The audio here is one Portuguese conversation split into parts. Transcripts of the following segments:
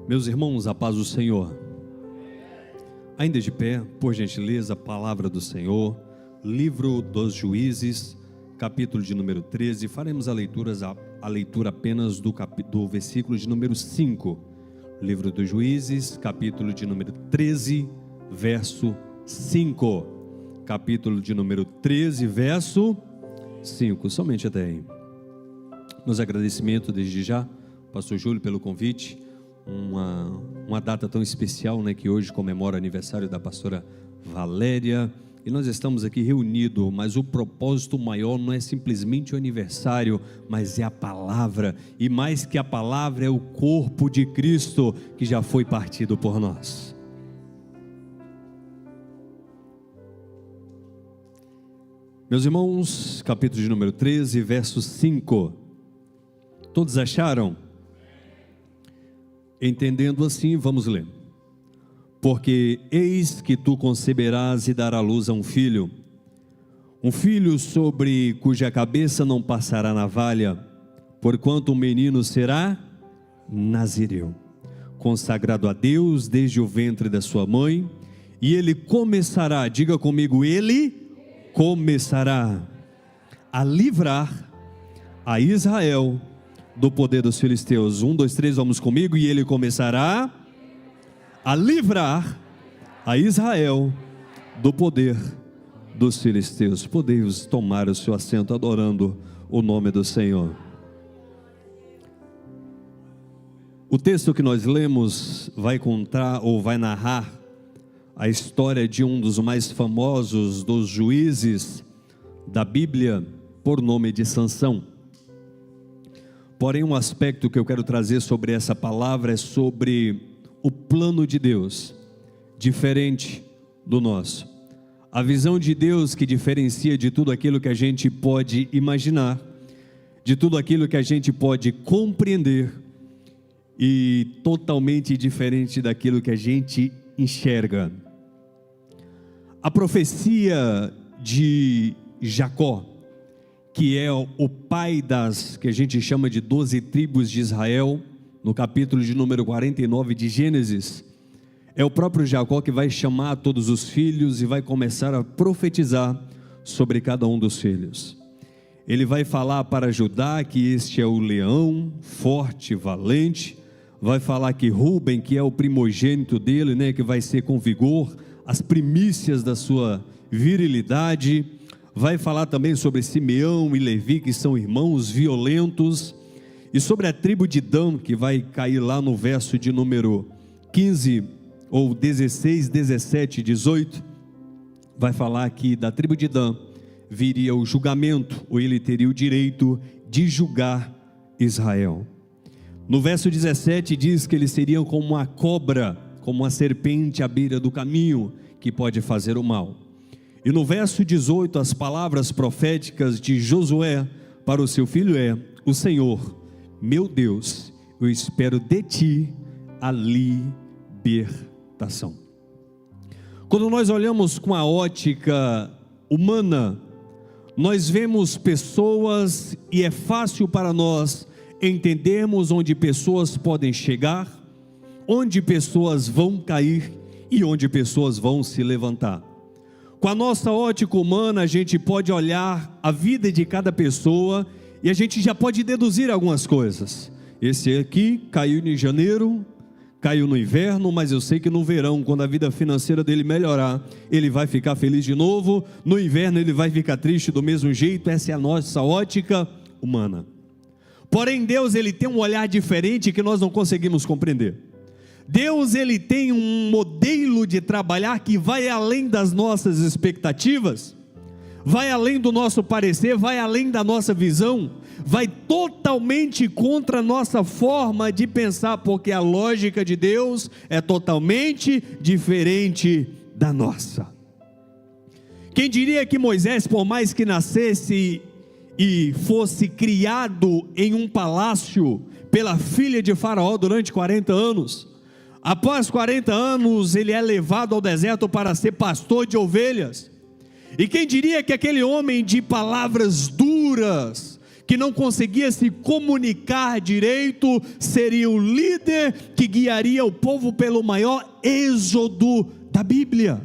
Meus irmãos, a paz do Senhor. Ainda de pé, por gentileza, a palavra do Senhor, livro dos Juízes, capítulo de número 13, faremos a leitura apenas do versículo de número 5, livro dos Juízes, capítulo de número 13, verso 5, capítulo de número 13, verso 5, somente até aí. Meus agradecimentos desde já, pastor Júlio, pelo convite, uma data tão especial, né, que hoje comemora o aniversário da pastora Valéria, e nós estamos aqui reunidos, mas o propósito maior não é simplesmente o aniversário, mas é a palavra, e mais que a palavra é o corpo de Cristo, que já foi partido por nós. Meus irmãos, capítulo de número 13, verso 5, todos acharam? Entendendo assim, vamos ler. Porque eis que tu conceberás e darás à luz a um filho sobre cuja cabeça não passará navalha, porquanto o menino será nazireu, consagrado a Deus desde o ventre da sua mãe, e ele começará, diga comigo, ele começará a livrar a Israel do poder dos filisteus. 1, 2, 3, vamos comigo. E ele começará a livrar a Israel do poder dos filisteus. Podeis tomar o seu assento adorando o nome do Senhor. O texto que nós lemos vai contar ou vai narrar a história de um dos mais famosos dos juízes da Bíblia, por nome de Sansão. Porém, um aspecto que eu quero trazer sobre essa palavra é sobre o plano de Deus, diferente do nosso. A visão de Deus que diferencia de tudo aquilo que a gente pode imaginar, de tudo aquilo que a gente pode compreender, e totalmente diferente daquilo que a gente enxerga. A profecia de Jacó, que é o pai das, que a gente chama de 12 tribos de Israel, no capítulo de número 49 de Gênesis, é o próprio Jacó que vai chamar todos os filhos e vai começar a profetizar sobre cada um dos filhos. Ele vai falar para Judá que este é o leão, forte, valente, vai falar que Rúben, que é o primogênito dele, né, que vai ser com vigor, as primícias da sua virilidade. Vai falar também sobre Simeão e Levi, que são irmãos violentos, e sobre a tribo de Dan, que vai cair lá no verso de número 15, ou 16, 17, 18, vai falar que da tribo de Dan viria o julgamento, ou ele teria o direito de julgar Israel. No verso 17 diz que eles seriam como uma cobra, como uma serpente à beira do caminho, que pode fazer o mal. E no verso 18, as palavras proféticas de Josué para o seu filho é: o Senhor, meu Deus, eu espero de ti a libertação. Quando nós olhamos com a ótica humana, nós vemos pessoas, e é fácil para nós entendermos onde pessoas podem chegar, onde pessoas vão cair e onde pessoas vão se levantar. Com a nossa ótica humana, a gente pode olhar a vida de cada pessoa e a gente já pode deduzir algumas coisas. Esse aqui caiu em janeiro, caiu no inverno, mas eu sei que no verão, quando a vida financeira dele melhorar, ele vai ficar feliz de novo. No inverno ele vai ficar triste do mesmo jeito. Essa é a nossa ótica humana. Porém, Deus, ele tem um olhar diferente que nós não conseguimos compreender. Deus, ele tem um modelo de trabalhar que vai além das nossas expectativas, vai além do nosso parecer, vai além da nossa visão, vai totalmente contra a nossa forma de pensar, porque a lógica de Deus é totalmente diferente da nossa. Quem diria que Moisés, por mais que nascesse e fosse criado em um palácio pela filha de Faraó durante 40 anos, após 40 anos ele é levado ao deserto para ser pastor de ovelhas. E quem diria que aquele homem de palavras duras, que não conseguia se comunicar direito, seria o líder que guiaria o povo pelo maior êxodo da Bíblia.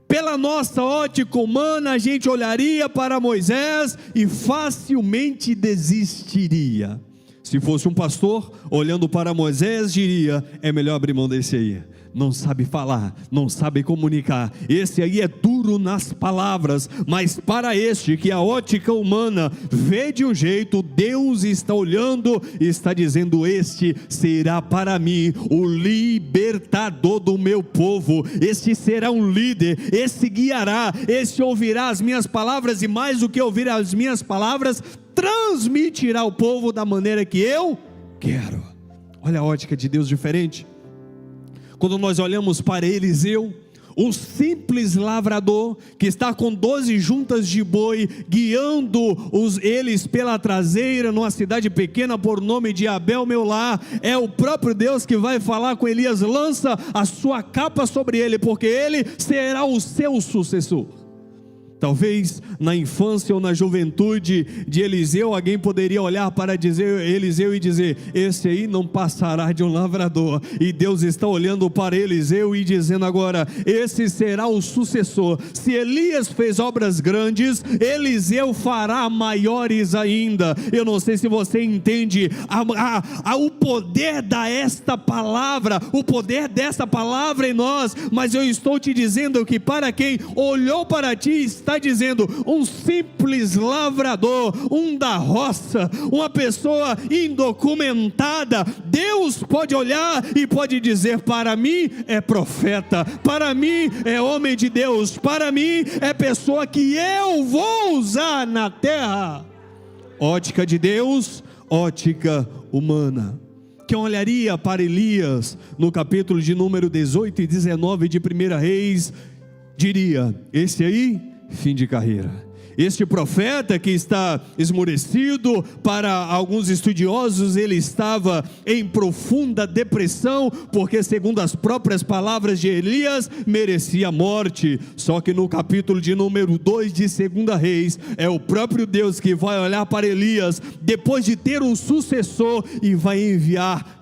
Pela nossa ótica humana, a gente olharia para Moisés e facilmente desistiria. Se fosse um pastor, olhando para Moisés, diria: é melhor abrir mão desse aí. Não sabe falar, não sabe comunicar, esse aí é duro nas palavras. Mas para este que a ótica humana vê de um jeito, Deus está olhando e está dizendo: este será para mim o libertador do meu povo, este será um líder, este guiará, este ouvirá as minhas palavras, e mais do que ouvir as minhas palavras, transmitirá ao povo da maneira que eu quero. Olha a ótica de Deus diferente. Quando nós olhamos para Eliseu, um simples lavrador que está com 12 juntas de boi, guiando eles pela traseira, numa cidade pequena por nome de Abel-Meolá, é o próprio Deus que vai falar com Elias: lança a sua capa sobre ele, porque ele será o seu sucessor. Talvez na infância ou na juventude de Eliseu, alguém poderia olhar para Eliseu e dizer: esse aí não passará de um lavrador. E Deus está olhando para Eliseu e dizendo agora: esse será o sucessor. Se Elias fez obras grandes, Eliseu fará maiores ainda. Eu não sei se você entende o poder desta palavra, o poder dessa palavra em nós, mas eu estou te dizendo que para quem olhou para ti, está dizendo: um simples lavrador, um da roça, uma pessoa indocumentada, Deus pode olhar e pode dizer: para mim é profeta, para mim é homem de Deus, para mim é pessoa que eu vou usar na terra. Ótica de Deus, ótica humana. Quem olharia para Elias no capítulo de número 18 e 19 de 1 Reis, diria: esse aí, fim de carreira. Este profeta que está esmorecido, para alguns estudiosos ele estava em profunda depressão, porque segundo as próprias palavras de Elias, merecia a morte. Só que no capítulo de número 2 de 2 Reis, é o próprio Deus que vai olhar para Elias, depois de ter um sucessor, e vai enviar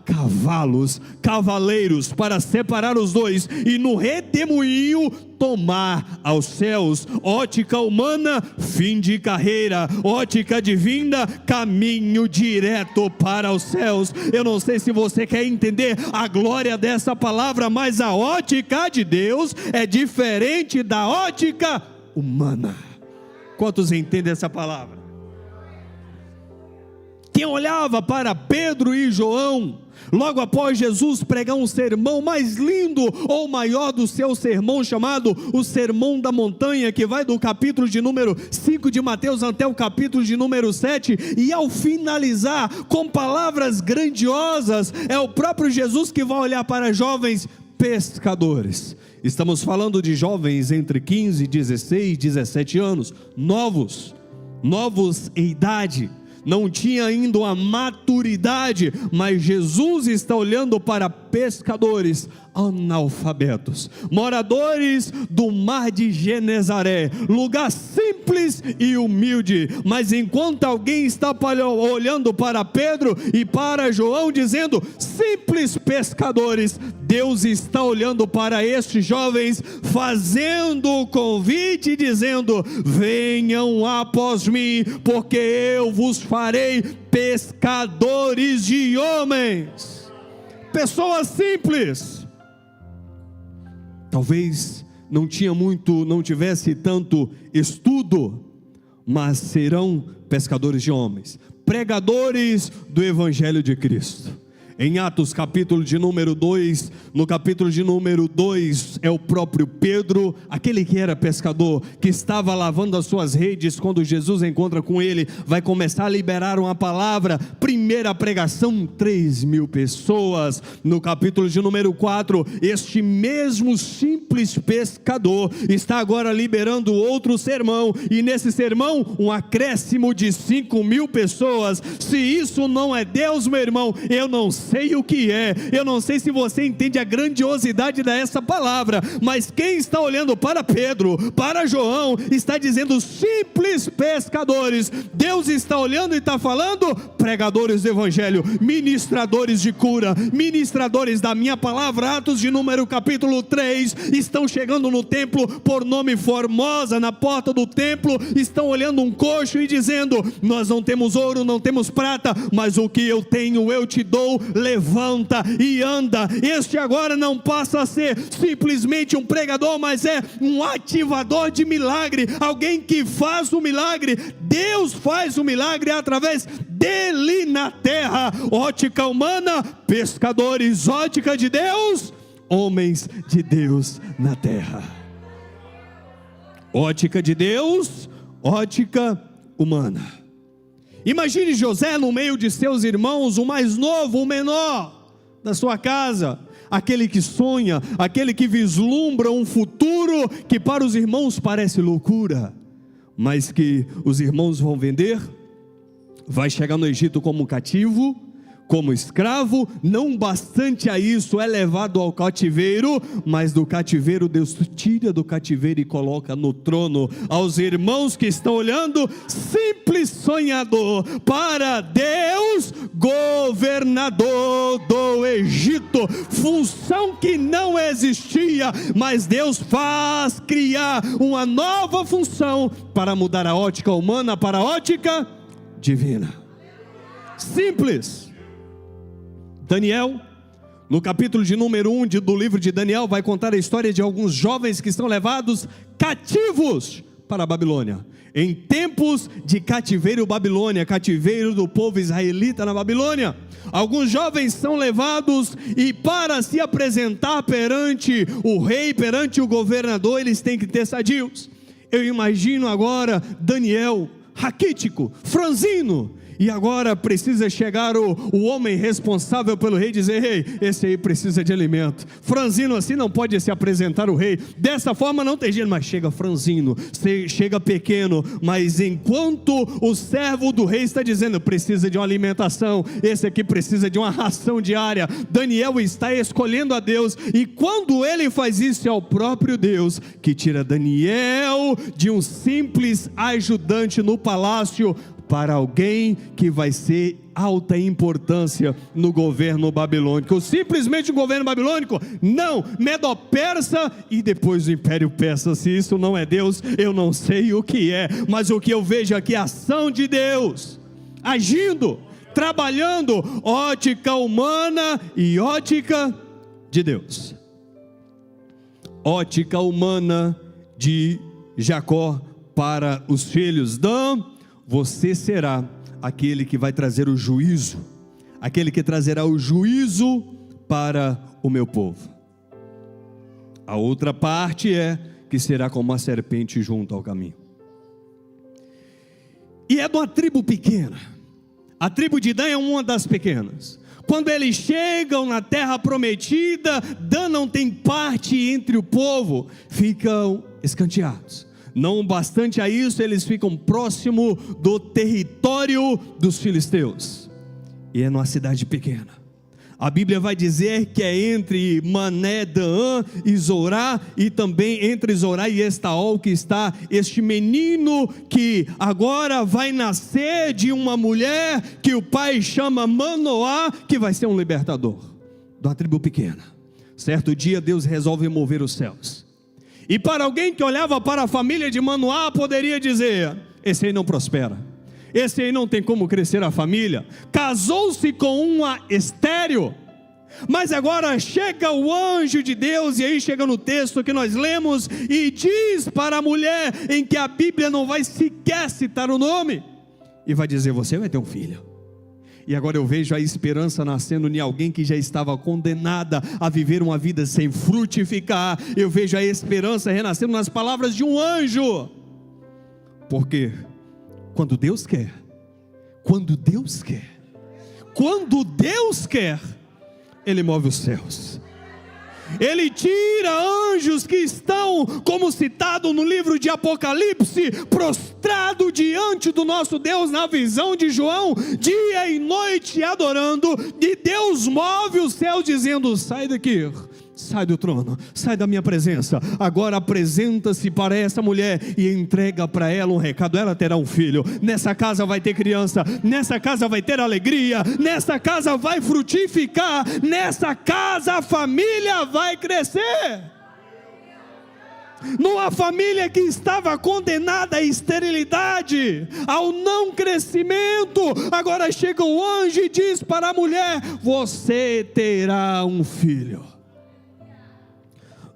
cavaleiros para separar os dois, e no redemoinho tomar aos céus. Ótica humana, fim de carreira. Ótica divina, caminho direto para os céus. Eu não sei se você quer entender a glória dessa palavra, mas a ótica de Deus é diferente da ótica humana. Quantos entendem essa palavra? Quem olhava para Pedro e João, logo após Jesus pregar um sermão mais lindo ou maior do seu sermão, chamado o Sermão da Montanha, que vai do capítulo de número 5 de Mateus até o capítulo de número 7, e ao finalizar com palavras grandiosas, é o próprio Jesus que vai olhar para jovens pescadores. Estamos falando de jovens entre 15, 16, 17 anos, novos em idade, não tinha ainda uma maturidade, mas Jesus está olhando para pescadores analfabetos, moradores do mar de Genezaré, lugar simples e humilde. Mas enquanto alguém está olhando para Pedro e para João, dizendo simples pescadores, Deus está olhando para estes jovens, fazendo o convite, dizendo: venham após mim, porque eu vos farei pescadores de homens. Pessoas simples. Talvez não tivesse tanto estudo, mas serão pescadores de homens, pregadores do Evangelho de Cristo. Em Atos capítulo de número 2, no capítulo de número 2, é o próprio Pedro, aquele que era pescador, que estava lavando as suas redes, quando Jesus encontra com ele, vai começar a liberar uma palavra. Primeira pregação, 3.000 pessoas. No capítulo de número 4, este mesmo simples pescador está agora liberando outro sermão, e nesse sermão, um acréscimo de 5.000 pessoas. Se isso não é Deus, meu irmão, eu não sei sei o que é. Eu não sei se você entende a grandiosidade dessa palavra, mas quem está olhando para Pedro, para João, está dizendo simples pescadores. Deus está olhando e está falando pregadores do evangelho, ministradores de cura, ministradores da minha palavra. Atos de Número capítulo 3, estão chegando no templo por nome Formosa, na porta do templo, estão olhando um coxo e dizendo: nós não temos ouro, não temos prata, mas o que eu tenho eu te dou, levanta e anda. Este agora não passa a ser simplesmente um pregador, mas é um ativador de milagre, alguém que faz o milagre. Deus faz o milagre através dele na terra. Ótica humana, pescadores; ótica de Deus, homens de Deus na terra. Ótica de Deus, ótica humana. Imagine José no meio de seus irmãos, o mais novo, o menor da sua casa, aquele que sonha, aquele que vislumbra um futuro que para os irmãos parece loucura, mas que os irmãos vão vender. Vai chegar no Egito como cativo, como escravo. Não bastante a isso, é levado ao cativeiro, mas do cativeiro Deus tira do cativeiro e coloca no trono. Aos irmãos que estão olhando, simples sonhador; para Deus, governador do Egito, função que não existia, mas Deus faz criar uma nova função para mudar a ótica humana para a ótica divina. Simples. Daniel, no capítulo de número 1 do livro de Daniel, vai contar a história de alguns jovens que são levados cativos para a Babilônia, em tempos de cativeiro Babilônia, cativeiro do povo israelita na Babilônia. Alguns jovens são levados e para se apresentar perante o rei, perante o governador, eles têm que ter sadios. Eu imagino agora Daniel, raquítico, franzino, e agora precisa chegar o homem responsável pelo rei e dizer: rei, esse aí precisa de alimento. Franzino assim não pode se apresentar o rei, dessa forma não tem jeito. Mas chega franzino, chega pequeno, mas enquanto o servo do rei está dizendo: precisa de uma alimentação, esse aqui precisa de uma ração diária. Daniel está escolhendo a Deus, e quando ele faz isso, é o próprio Deus que tira Daniel de um simples ajudante no palácio para alguém que vai ser alta importância no governo babilônico. Simplesmente o governo babilônico? Não, Medo-Persa e depois o Império Persa. Se isso não é Deus, eu não sei o que é, mas o que eu vejo aqui é a ação de Deus, agindo, trabalhando, ótica humana e ótica de Deus. Ótica humana de Jacó para os filhos Dan: você será aquele que vai trazer o juízo, aquele que trazerá o juízo para o meu povo. A outra parte é que será como uma serpente junto ao caminho. E é de uma tribo pequena. A tribo de Dan é uma das pequenas. Quando eles chegam na terra prometida, Dan não tem parte entre o povo, ficam escanteados. Não bastante a isso, eles ficam próximo do território dos filisteus, e é numa cidade pequena. A Bíblia vai dizer que é entre Mané, Dan e Zorá, e também entre Zorá e Estaol, que está este menino que agora vai nascer de uma mulher que o pai chama Manoá, que vai ser um libertador de uma tribo pequena. Certo dia Deus resolve mover os céus, e para alguém que olhava para a família de Manoá, poderia dizer: esse aí não prospera, esse aí não tem como crescer a família, casou-se com uma estéril. Mas agora chega o anjo de Deus, e aí chega no texto que nós lemos, e diz para a mulher, em que a Bíblia não vai sequer citar o nome, e vai dizer: você vai ter um filho. E agora eu vejo a esperança nascendo em alguém que já estava condenada a viver uma vida sem frutificar. Eu vejo a esperança renascendo nas palavras de um anjo. Porque quando Deus quer, Ele move os céus. Ele tira anjos que estão, como citado no livro de Apocalipse, prostrado diante do nosso Deus na visão de João, dia e noite adorando, e Deus move os céus dizendo: sai daqui, sai do trono, sai da minha presença, agora apresenta-se para essa mulher e entrega para ela um recado. Ela terá um filho, nessa casa vai ter criança, nessa casa vai ter alegria, nessa casa vai frutificar, nessa casa a família vai crescer. Numa família que estava condenada à esterilidade, ao não crescimento, agora chega um anjo e diz para a mulher: você terá um filho.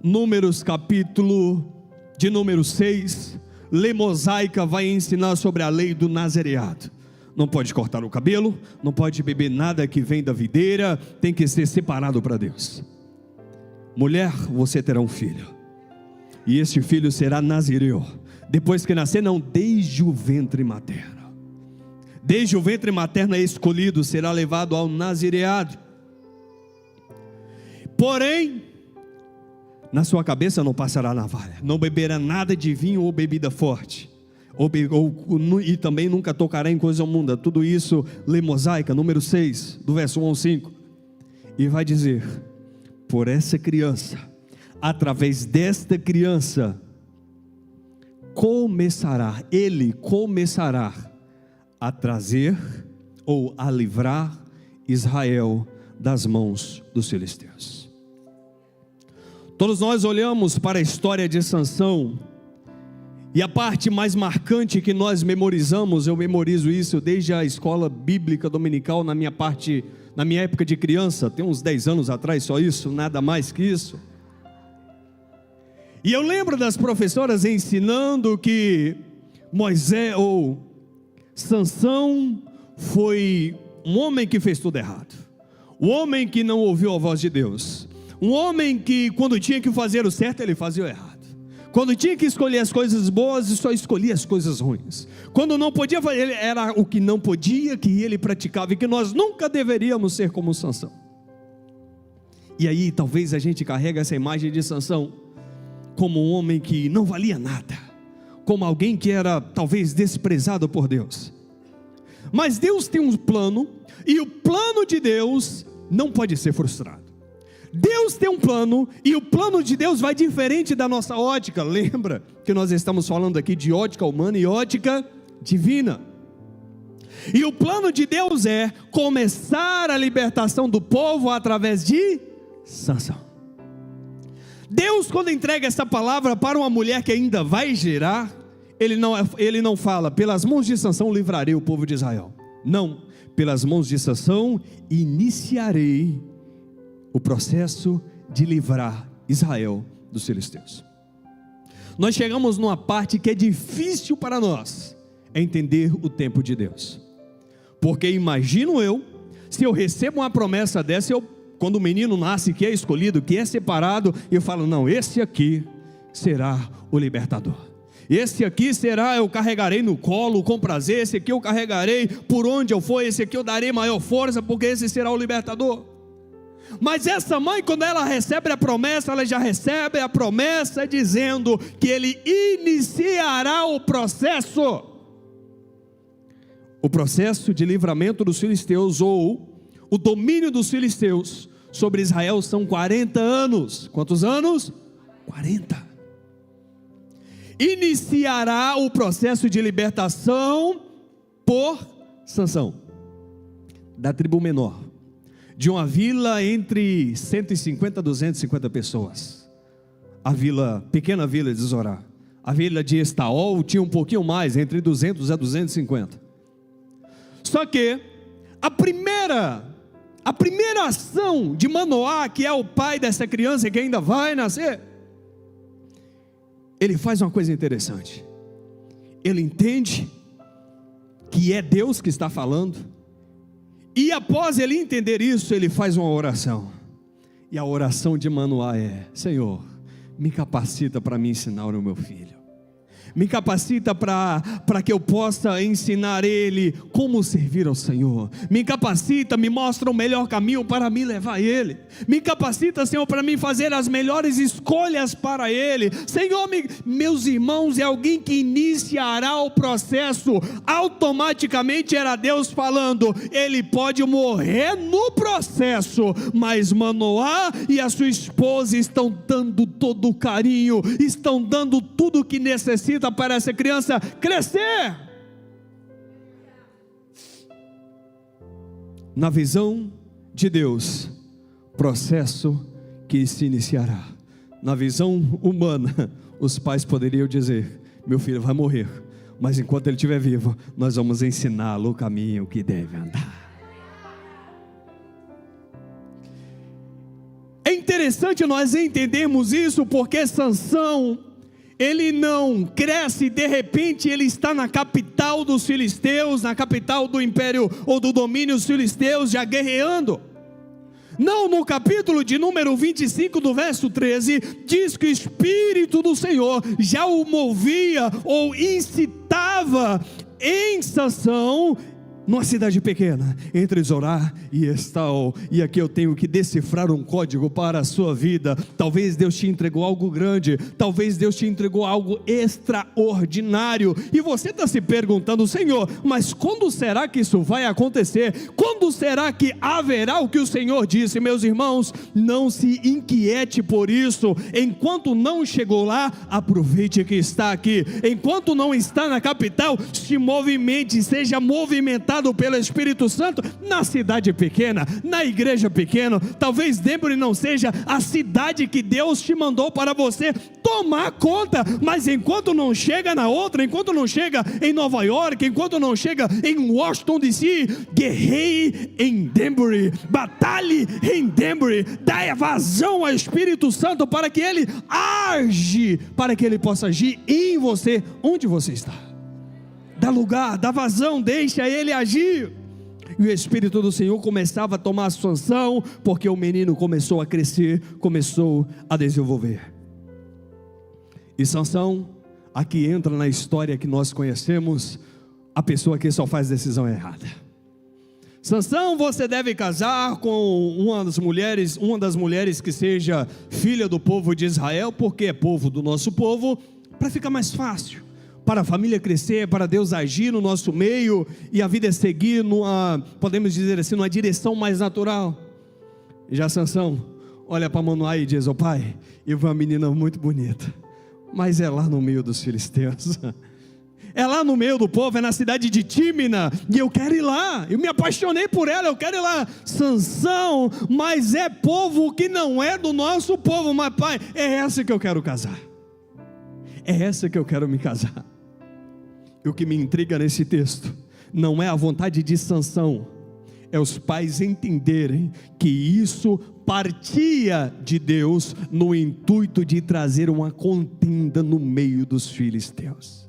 Números capítulo de número 6, lei mosaica vai ensinar sobre a lei do nazareado. Não pode cortar o cabelo, não pode beber nada que vem da videira, tem que ser separado para Deus. Mulher, você terá um filho, e este filho será nazireu, depois que nascer, não, desde o ventre materno. Desde o ventre materno é escolhido, será levado ao nazireado. Porém, na sua cabeça não passará navalha, não beberá nada de vinho ou bebida forte, e também nunca tocará em coisa imunda. Tudo isso, lei mosaica, número 6, do verso 1 ao 5. E vai dizer: por essa criança, através desta criança, ele começará a trazer ou a livrar Israel das mãos dos filisteus. Todos nós olhamos para a história de Sansão, e a parte mais marcante que nós memorizamos, eu memorizo isso desde a escola bíblica dominical, na minha época de criança, tem uns 10 anos atrás, só isso, nada mais que isso. E eu lembro das professoras ensinando que Sansão foi um homem que fez tudo errado, um homem que não ouviu a voz de Deus, um homem que quando tinha que fazer o certo, ele fazia o errado, quando tinha que escolher as coisas boas, só escolhia as coisas ruins, quando não podia fazer, era o que não podia que ele praticava, e que nós nunca deveríamos ser como Sansão. E aí talvez a gente carrega essa imagem de Sansão como um homem que não valia nada, como alguém que era talvez desprezado por Deus. Mas Deus tem um plano, e o plano de Deus não pode ser frustrado. Deus tem um plano, e o plano de Deus vai diferente da nossa ótica. Lembra que nós estamos falando aqui de ótica humana e ótica divina. E o plano de Deus é começar a libertação do povo através de Sansão. Deus, quando entrega essa palavra para uma mulher que ainda vai gerar, ele não fala: pelas mãos de Sansão livrarei o povo de Israel. Não, pelas mãos de Sansão iniciarei o processo de livrar Israel dos filisteus. Nós chegamos numa parte que é difícil para nós, é entender o tempo de Deus. Porque imagino eu, se eu recebo uma promessa dessa, quando o menino nasce, que é escolhido, que é separado, eu falo: não, esse aqui será o libertador, esse aqui será, eu carregarei no colo com prazer, esse aqui eu carregarei por onde eu for, esse aqui eu darei maior força, porque esse será o libertador. Mas essa mãe, quando ela recebe a promessa, ela já recebe a promessa dizendo que ele iniciará o processo de livramento dos filisteus, ou o domínio dos filisteus sobre Israel são 40 anos. Quantos anos? 40. Iniciará o processo de libertação por Sansão, da tribo menor, de uma vila entre 150 a 250 pessoas, pequena vila de Zorá. A vila de Estaol tinha um pouquinho mais, entre 200 a 250. Só que a primeira ação de Manoá, que é o pai dessa criança que ainda vai nascer, ele faz uma coisa interessante. Ele entende que é Deus que está falando, e após ele entender isso, ele faz uma oração. E a oração de Manoá é: Senhor, me capacita para me ensinar o meu filho, Me capacita para que eu possa ensinar ele como servir ao Senhor. Me capacita, me mostra o melhor caminho para me levar a ele. Me capacita, Senhor, para mim fazer as melhores escolhas para ele. Senhor, meus irmãos, é alguém que iniciará o processo. Automaticamente era Deus falando, ele pode morrer no processo, mas Manoá e a sua esposa estão dando todo o carinho, estão dando tudo o que necessita para essa criança crescer. Na visão de Deus, processo que se iniciará. Na visão humana, os pais poderiam dizer, meu filho vai morrer, mas enquanto ele estiver vivo, nós vamos ensiná-lo o caminho que deve andar. É interessante nós entendermos isso, porque Sansão, ele não cresce, de repente ele está na capital dos filisteus, na capital do império ou do domínio dos filisteus, já guerreando. Não, no capítulo de número 25 do verso 13, diz que o Espírito do Senhor já o movia ou incitava em Sansão, numa cidade pequena, entre Zorá e Estaol. E aqui eu tenho que decifrar um código para a sua vida. Talvez Deus te entregou algo grande, talvez Deus te entregou algo extraordinário, e você está se perguntando, Senhor, mas quando será que isso vai acontecer? Quando será que haverá o que o Senhor disse? Meus irmãos, não se inquiete por isso. Enquanto não chegou lá, aproveite que está aqui. Enquanto não está na capital, se movimente, seja movimentado pelo Espírito Santo na cidade pequena, na igreja pequena. Talvez Denver não seja a cidade que Deus te mandou para você tomar conta, mas enquanto não chega na outra, enquanto não chega em Nova York, enquanto não chega em Washington DC, guerreie em Denver, batalhe em Denver, dá vazão ao Espírito Santo para que ele age, para que ele possa agir em você, onde você está. Dá lugar, dá vazão, deixa ele agir. E o Espírito do Senhor começava a tomar a sua ação, porque o menino começou a crescer, começou a desenvolver. E Sansão, aqui entra na história que nós conhecemos, a pessoa que só faz decisão errada. Sansão, você deve casar com uma das mulheres que seja filha do povo de Israel, porque é povo do nosso povo, para ficar mais fácil, para a família crescer, para Deus agir no nosso meio, e a vida seguir podemos dizer assim, numa direção mais natural. E já Sansão olha para Manoá e diz, pai, eu vi uma menina muito bonita, mas é lá no meio dos filisteus, é lá no meio do povo, é na cidade de Tímina, e eu quero ir lá, eu me apaixonei por ela, eu quero ir lá. Sansão, mas é povo que não é do nosso povo, mas pai, é essa que eu quero casar, é essa que eu quero me casar. E o que me intriga nesse texto não é a vontade de Sansão, é os pais entenderem que isso partia de Deus no intuito de trazer uma contenda no meio dos filisteus.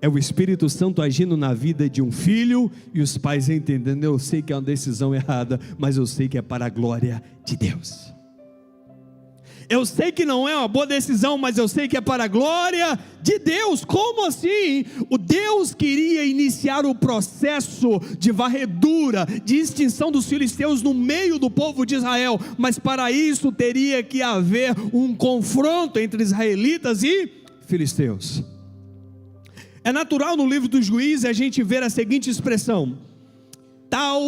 É o Espírito Santo agindo na vida de um filho e os pais entendendo, eu sei que é uma decisão errada, mas eu sei que é para a glória de Deus. Eu sei que não é uma boa decisão, mas eu sei que é para a glória de Deus. Como assim? O Deus queria iniciar o processo de varredura, de extinção dos filisteus no meio do povo de Israel, mas para isso teria que haver um confronto entre israelitas e filisteus. É natural no livro dos Juízes a gente ver a seguinte expressão: tal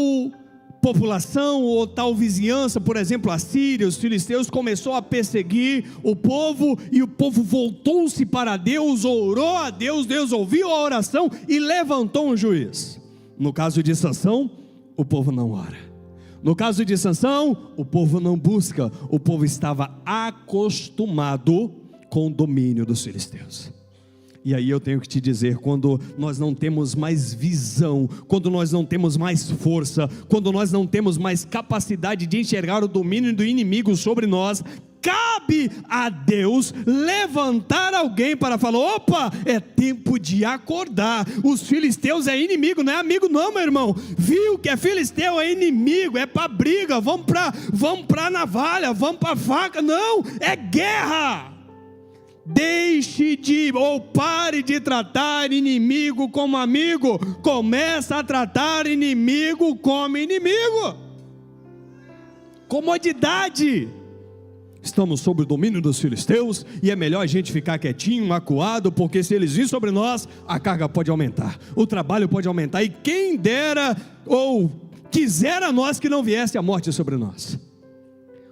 população ou tal vizinhança, por exemplo a Síria, os filisteus, começou a perseguir o povo, e o povo voltou-se para Deus, orou a Deus, Deus ouviu a oração e levantou um juiz. No caso de Sansão, o povo não ora. No caso de Sansão, o povo não busca, o povo estava acostumado com o domínio dos filisteus. E aí eu tenho que te dizer, quando nós não temos mais visão, quando nós não temos mais força, quando nós não temos mais capacidade de enxergar o domínio do inimigo sobre nós, cabe a Deus levantar alguém para falar: opa, é tempo de acordar. Os filisteus é inimigo, não é amigo não, meu irmão. Viu que é filisteu, é inimigo, é para briga, vamos para navalha, vamos para faca. Não, é guerra. Deixe de, ou pare de tratar inimigo como amigo. Começa a tratar inimigo como inimigo. Comodidade. Estamos sob o domínio dos filisteus e é melhor a gente ficar quietinho, acuado, porque se eles virem sobre nós, a carga pode aumentar, o trabalho pode aumentar, e quem dera ou quisera nós que não viesse a morte sobre nós.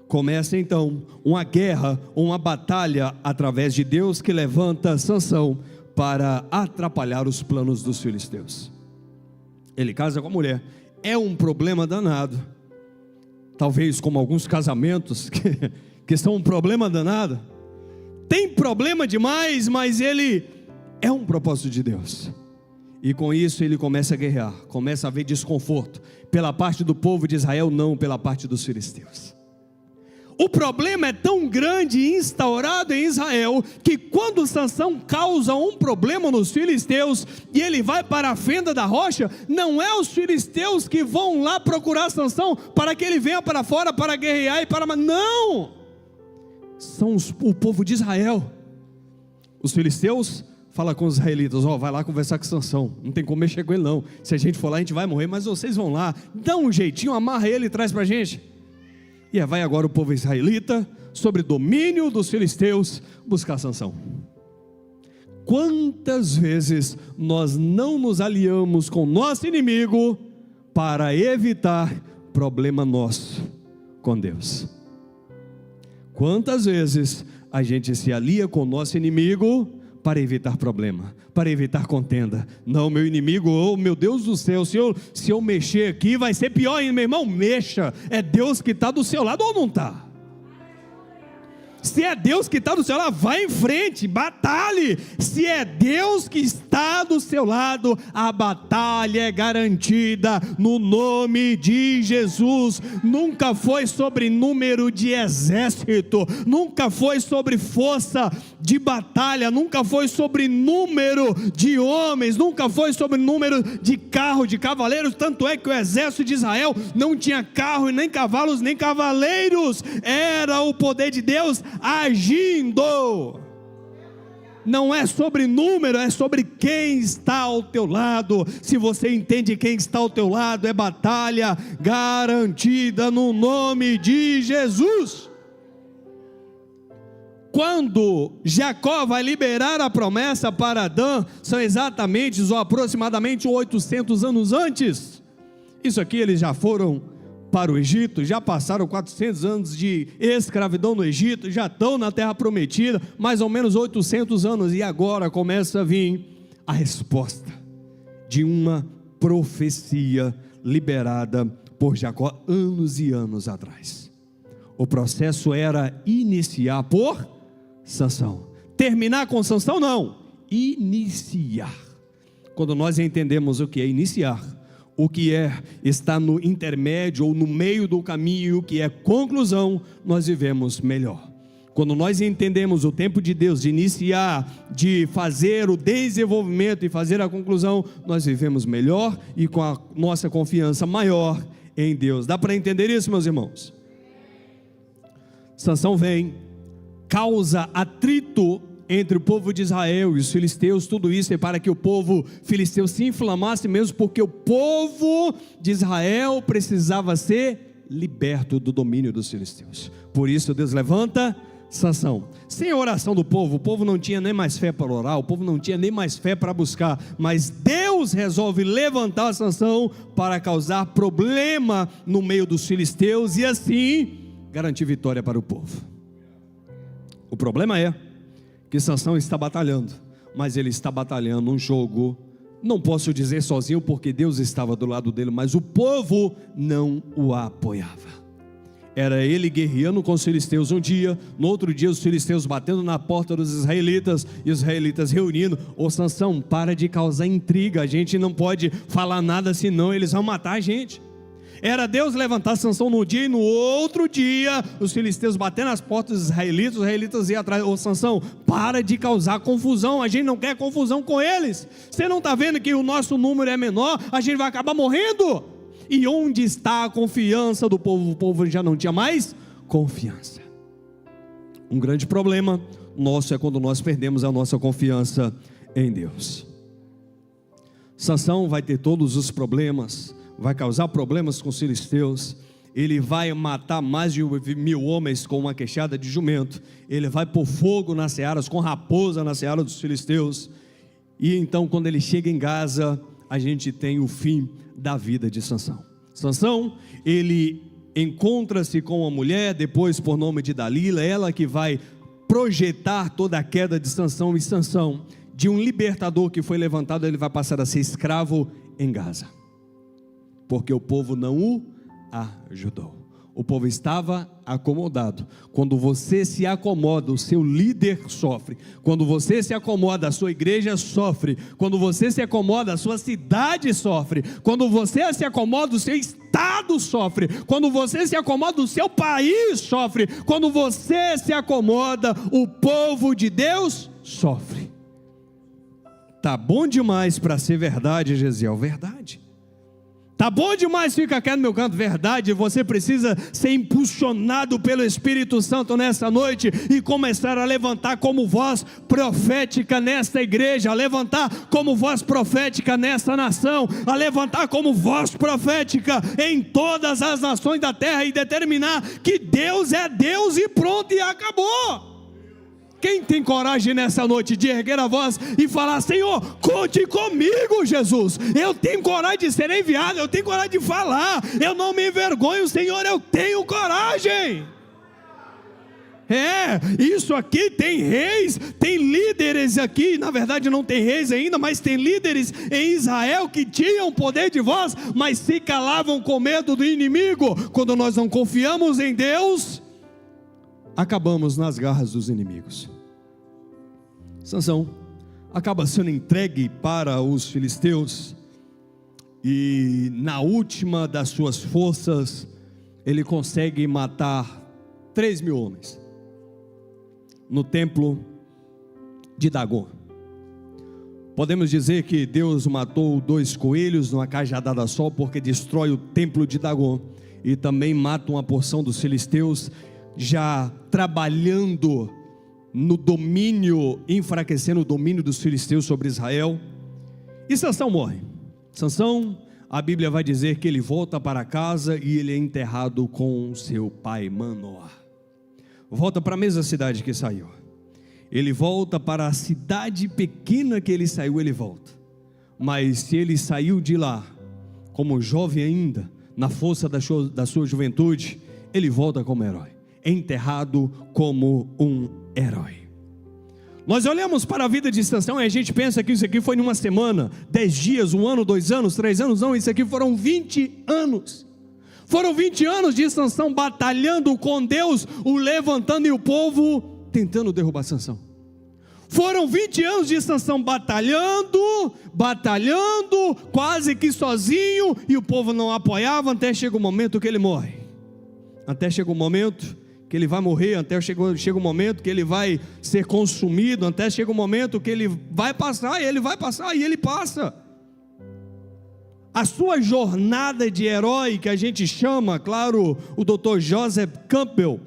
Começa então uma guerra, uma batalha através de Deus, que levanta Sansão para atrapalhar os planos dos filisteus. Ele casa com a mulher, é um problema danado, talvez como alguns casamentos que são um problema danado. Tem problema demais, mas ele é um propósito de Deus. E com isso ele começa a guerrear, começa a haver desconforto pela parte do povo de Israel, não pela parte dos filisteus. O problema é tão grande e instaurado em Israel, que quando Sansão causa um problema nos filisteus, e ele vai para a fenda da rocha, não é os filisteus que vão lá procurar Sansão, para que ele venha para fora, para guerrear e para... Não! São o povo de Israel. Os filisteus falam com os israelitas: vai lá conversar com Sansão, não tem como mexer com ele não, se a gente for lá a gente vai morrer, mas vocês vão lá, dá um jeitinho, amarra ele e traz para a gente. E vai agora o povo israelita, sobre domínio dos filisteus, buscar Sansão. Quantas vezes nós não nos aliamos com o nosso inimigo para evitar problema nosso com Deus? Quantas vezes a gente se alia com o nosso inimigo para evitar problema, para evitar contenda? Não, meu inimigo, oh meu Deus do céu, se eu mexer aqui vai ser pior ainda. Meu irmão, mexa, é Deus que está do seu lado ou não está? Se é Deus que está do seu lado, vai em frente, batalhe. Se é Deus que está do seu lado, a batalha é garantida no nome de Jesus. Nunca foi sobre número de exército, nunca foi sobre força de batalha, nunca foi sobre número de homens, nunca foi sobre número de carro, de cavaleiros. Tanto é que o exército de Israel não tinha carro, nem cavalos, nem cavaleiros. Era o poder de Deus agindo. Não é sobre número, é sobre quem está ao teu lado. Se você entende quem está ao teu lado, é batalha garantida no nome de Jesus. Quando Jacó vai liberar a promessa para Adã, são exatamente ou aproximadamente 800 anos antes. Isso aqui eles já foram para o Egito, já passaram 400 anos de escravidão no Egito, já estão na terra prometida, mais ou menos 800 anos, e agora começa a vir a resposta de uma profecia liberada por Jacó anos e anos atrás. O processo era iniciar por Sansão, terminar com Sansão não, iniciar. Quando nós entendemos o que é iniciar, o que é estar no intermédio ou no meio do caminho, o que é conclusão, nós vivemos melhor. Quando nós entendemos o tempo de Deus, de iniciar, de fazer o desenvolvimento e fazer a conclusão, nós vivemos melhor e com a nossa confiança maior em Deus. Dá para entender isso, meus irmãos? Sansão vem, causa atrito entre o povo de Israel e os filisteus. Tudo isso é para que o povo filisteu se inflamasse mesmo, porque o povo de Israel precisava ser liberto do domínio dos filisteus. Por isso Deus levanta Sansão. Sem a oração do povo, o povo não tinha nem mais fé para orar, o povo não tinha nem mais fé para buscar, mas Deus resolve levantar Sansão para causar problema no meio dos filisteus e assim garantir vitória para o povo. O problema é que Sansão está batalhando, mas ele está batalhando um jogo, não posso dizer sozinho, porque Deus estava do lado dele, mas o povo não o apoiava. Era ele guerreando com os filisteus um dia, no outro dia os filisteus batendo na porta dos israelitas, e os israelitas reunindo: ô Sansão, para de causar intriga, a gente não pode falar nada, senão eles vão matar a gente. Era Deus levantar Sansão num dia, e no outro dia os filisteus batendo nas portas dos israelitas, os israelitas iam atrás: ô Sansão, para de causar confusão, a gente não quer confusão com eles. Você não está vendo que o nosso número é menor, a gente vai acabar morrendo? E onde está a confiança do povo? O povo já não tinha mais confiança. Um grande problema nosso é quando nós perdemos a nossa confiança em Deus. Sansão vai ter todos os problemas, vai causar problemas com os filisteus, ele vai matar mais de 1000 homens com uma queixada de jumento, ele vai pôr fogo nas searas, com raposa na seara dos filisteus, e então quando ele chega em Gaza, a gente tem o fim da vida de Sansão. Sansão, ele encontra-se com uma mulher, depois por nome de Dalila, ela que vai projetar toda a queda de Sansão, e Sansão, de um libertador que foi levantado, ele vai passar a ser escravo em Gaza, porque o povo não o ajudou. O povo estava acomodado. Quando você se acomoda, o seu líder sofre. Quando você se acomoda, a sua igreja sofre. Quando você se acomoda, a sua cidade sofre. Quando você se acomoda, o seu estado sofre. Quando você se acomoda, o seu país sofre. Quando você se acomoda, o povo de Deus sofre. Tá bom demais para ser verdade, Gesiel, verdade. Tá bom demais, fica aqui no meu canto, verdade. Você precisa ser impulsionado pelo Espírito Santo nessa noite e começar a levantar como voz profética nesta igreja, a levantar como voz profética nessa nação, a levantar como voz profética em todas as nações da terra e determinar que Deus é Deus e pronto, e acabou. Quem tem coragem nessa noite de erguer a voz e falar: Senhor, conte comigo, Jesus, eu tenho coragem de ser enviado, eu tenho coragem de falar, eu não me envergonho, Senhor, eu tenho coragem. Isso aqui tem reis, tem líderes aqui, na verdade não tem reis ainda, mas tem líderes em Israel que tinham poder de voz, mas se calavam com medo do inimigo. Quando nós não confiamos em Deus, acabamos nas garras dos inimigos. Sansão acaba sendo entregue para os filisteus, e na última das suas forças, ele consegue matar 3.000 homens, no templo de Dagon. Podemos dizer que Deus matou 2 coelhos numa cajadada só, porque destrói o templo de Dagon, e também mata uma porção dos filisteus, já trabalhando no domínio, enfraquecendo o domínio dos filisteus sobre Israel. E Sansão morre. Sansão, a Bíblia vai dizer que ele volta para casa e ele é enterrado com seu pai Manoá. Volta para a mesma cidade que saiu. Ele volta para a cidade pequena que ele saiu, ele volta. Mas se ele saiu de lá, como jovem ainda, na força da sua juventude, ele volta como herói, enterrado como um herói. Nós olhamos para a vida de Sansão e a gente pensa que isso aqui foi numa semana, 10 dias, 1 ano, 2 anos, 3 anos, não, isso aqui foram 20 anos, foram 20 anos de Sansão batalhando com Deus, o levantando, e o povo tentando derrubar Sansão. Foram 20 anos de Sansão batalhando, quase que sozinho, e o povo não apoiava, até chega o momento que ele morre, até chega o momento que ele vai morrer, até chega o momento que ele vai ser consumido, até chega o momento que ele vai passar, e ele vai passar, e ele passa. A sua jornada de herói, que a gente chama, claro, o Dr. Joseph Campbell,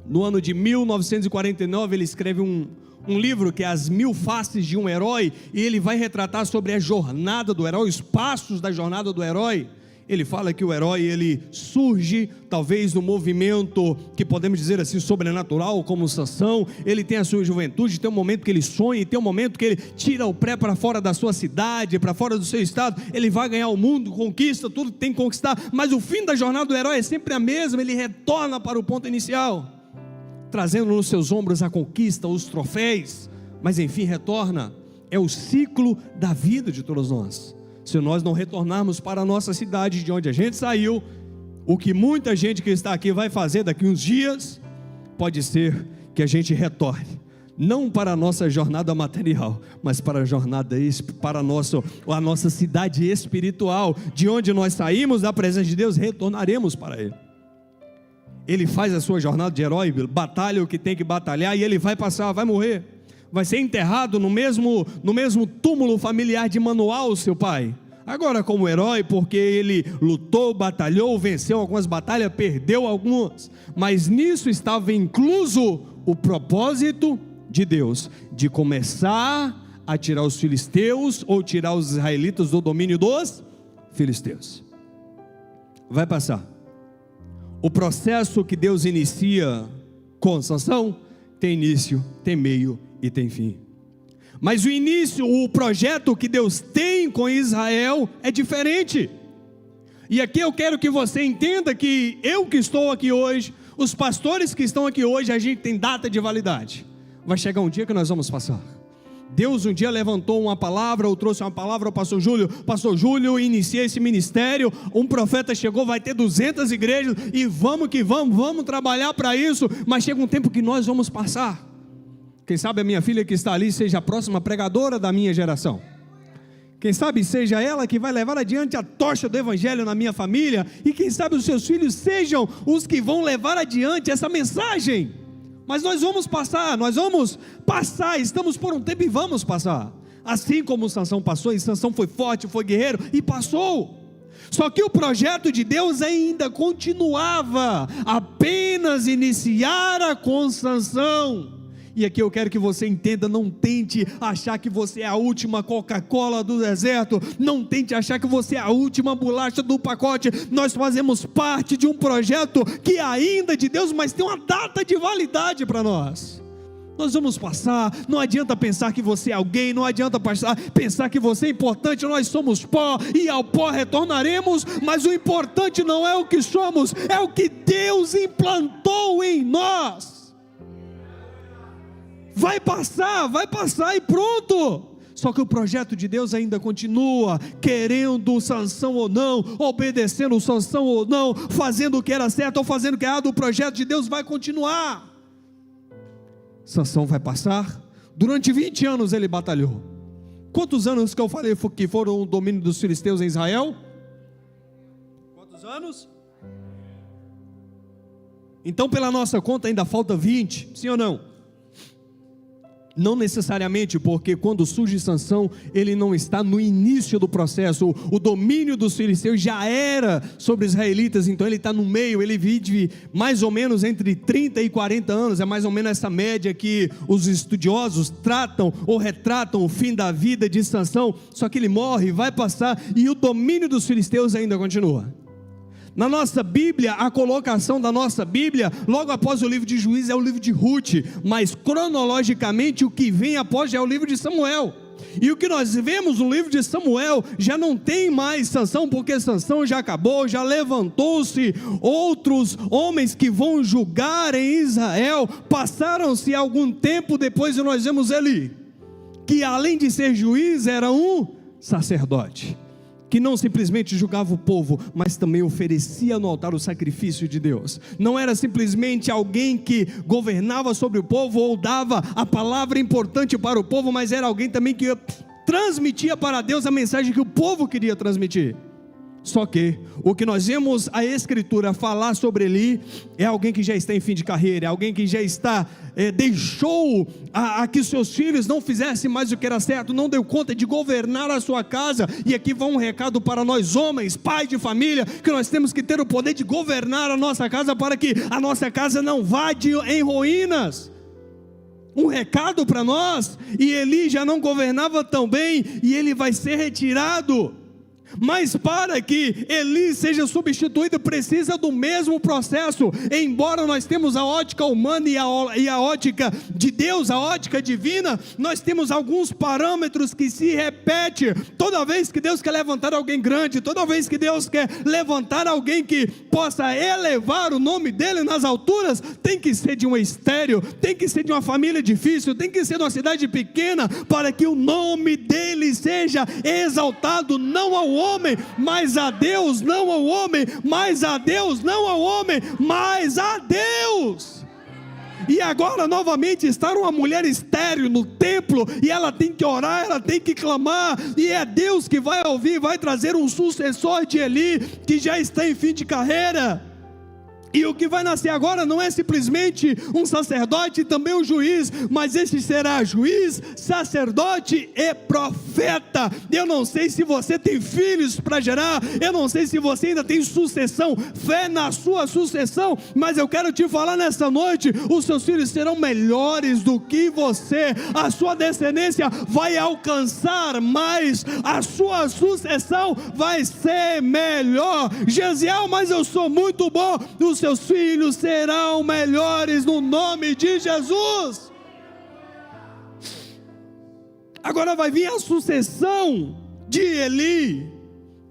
no ano de 1949, ele escreve um livro que é As 1000 Faces de um Herói, e ele vai retratar sobre a jornada do herói, os passos da jornada do herói. Ele fala que o herói, ele surge talvez no movimento que podemos dizer assim, sobrenatural, como Sansão. Ele tem a sua juventude, tem um momento que ele sonha, e tem um momento que ele tira o pé para fora da sua cidade, para fora do seu estado. Ele vai ganhar o mundo, conquista tudo que tem que conquistar, mas o fim da jornada do herói é sempre a mesma. Ele retorna para o ponto inicial, trazendo nos seus ombros a conquista, os troféus, mas enfim retorna. É o ciclo da vida de todos nós. Se nós não retornarmos para a nossa cidade, de onde a gente saiu, o que muita gente que está aqui vai fazer daqui uns dias, pode ser que a gente retorne, não para a nossa jornada material, mas para a jornada, para a nossa cidade espiritual, de onde nós saímos da presença de Deus, retornaremos para Ele. Ele faz a sua jornada de herói, batalha o que tem que batalhar, e ele vai passar, vai morrer, vai ser enterrado no mesmo túmulo familiar de Manoá, seu pai, agora como herói, porque ele lutou, batalhou, venceu algumas batalhas, perdeu algumas, mas nisso estava incluso o propósito de Deus de começar a tirar os filisteus ou tirar os israelitas do domínio dos filisteus. Vai passar. O processo que Deus inicia com Sansão tem início, tem meio e tem fim. Mas o início, o projeto que Deus tem com Israel é diferente. E aqui eu quero que você entenda que eu que estou aqui hoje, os pastores que estão aqui hoje, a gente tem data de validade. Vai chegar um dia que nós vamos passar. Deus um dia levantou uma palavra, ou trouxe uma palavra ao pastor Júlio, inicia esse ministério, um profeta chegou, vai ter 200 igrejas, e vamos que vamos trabalhar para isso, mas chega um tempo que nós vamos passar. Quem sabe a minha filha que está ali seja a próxima pregadora da minha geração. Quem sabe seja ela que vai levar adiante a tocha do evangelho na minha família, e quem sabe os seus filhos sejam os que vão levar adiante essa mensagem. Mas nós vamos passar, estamos por um tempo e vamos passar. Assim como Sansão passou, e Sansão foi forte, foi guerreiro e passou. Só que o projeto de Deus ainda continuava, apenas iniciara com Sansão. E aqui eu quero que você entenda, não tente achar que você é a última Coca-Cola do deserto, não tente achar que você é a última bolacha do pacote. Nós fazemos parte de um projeto que ainda é de Deus, mas tem uma data de validade para nós. Nós vamos passar, não adianta pensar que você é alguém, não adianta pensar que você é importante. Nós somos pó e ao pó retornaremos, mas o importante não é o que somos, é o que Deus implantou em nós. Vai passar e pronto. Só que o projeto de Deus ainda continua, querendo Sansão ou não, obedecendo Sansão ou não, fazendo o que era certo ou fazendo o que era errado, o projeto de Deus vai continuar. Sansão vai passar. Durante 20 anos ele batalhou. Quantos anos que eu falei que foram o domínio dos filisteus em Israel? Quantos anos? Então pela nossa conta ainda falta 20, sim ou não? Não necessariamente, porque quando surge Sansão, ele não está no início do processo. O domínio dos filisteus já era sobre os israelitas, então ele está no meio. Ele vive mais ou menos entre 30 e 40 anos, é mais ou menos essa média que os estudiosos tratam ou retratam o fim da vida de Sansão. Só que ele morre, vai passar, e o domínio dos filisteus ainda continua. Na nossa Bíblia, a colocação da nossa Bíblia, logo após o livro de Juízes, é o livro de Ruth, mas cronologicamente o que vem após já é o livro de Samuel. E o que nós vemos no livro de Samuel já não tem mais Sansão, porque Sansão já acabou, já levantou-se outros homens que vão julgar em Israel. Passaram-se algum tempo depois e nós vemos Eli, que além de ser juiz era um sacerdote, que não simplesmente julgava o povo, mas também oferecia no altar o sacrifício de Deus. Não era simplesmente alguém que governava sobre o povo ou dava a palavra importante para o povo, mas era alguém também que transmitia para Deus a mensagem que o povo queria transmitir. Só que o que nós vemos a Escritura falar sobre Eli é alguém que já está em fim de carreira, é alguém que já está, deixou a que seus filhos não fizessem mais o que era certo, não deu conta de governar a sua casa. E aqui vai um recado para nós homens, pais de família, que nós temos que ter o poder de governar a nossa casa, para que a nossa casa não vá em ruínas. Um recado para nós. E Eli já não governava tão bem, e ele vai ser retirado. Mas para que Eli seja substituído, precisa do mesmo processo. Embora nós temos a ótica humana e a ótica de Deus, a ótica divina, nós temos alguns parâmetros que se repetem. Toda vez que Deus quer levantar alguém grande, toda vez que Deus quer levantar alguém que possa elevar o nome dele nas alturas, tem que ser de um estéril, tem que ser de uma família difícil, tem que ser de uma cidade pequena, para que o nome dele seja exaltado, não ao homem, mas a Deus, não ao homem, mas a Deus, não ao homem, mas a Deus. E agora novamente está uma mulher estéril no templo, e ela tem que orar, ela tem que clamar, e é Deus que vai ouvir, vai trazer um sucessor de Eli, que já está em fim de carreira. E o que vai nascer agora não é simplesmente um sacerdote e também um juiz, mas esse será juiz, sacerdote e profeta. profeta. Eu não sei se você tem filhos para gerar, eu não sei se você ainda tem sucessão, fé na sua sucessão, mas eu quero te falar nessa noite: os seus filhos serão melhores do que você, a sua descendência vai alcançar mais, a sua sucessão vai ser melhor. Gesiel, mas eu sou muito bom. Os seus filhos serão melhores no nome de Jesus. Agora vai vir a sucessão de Eli,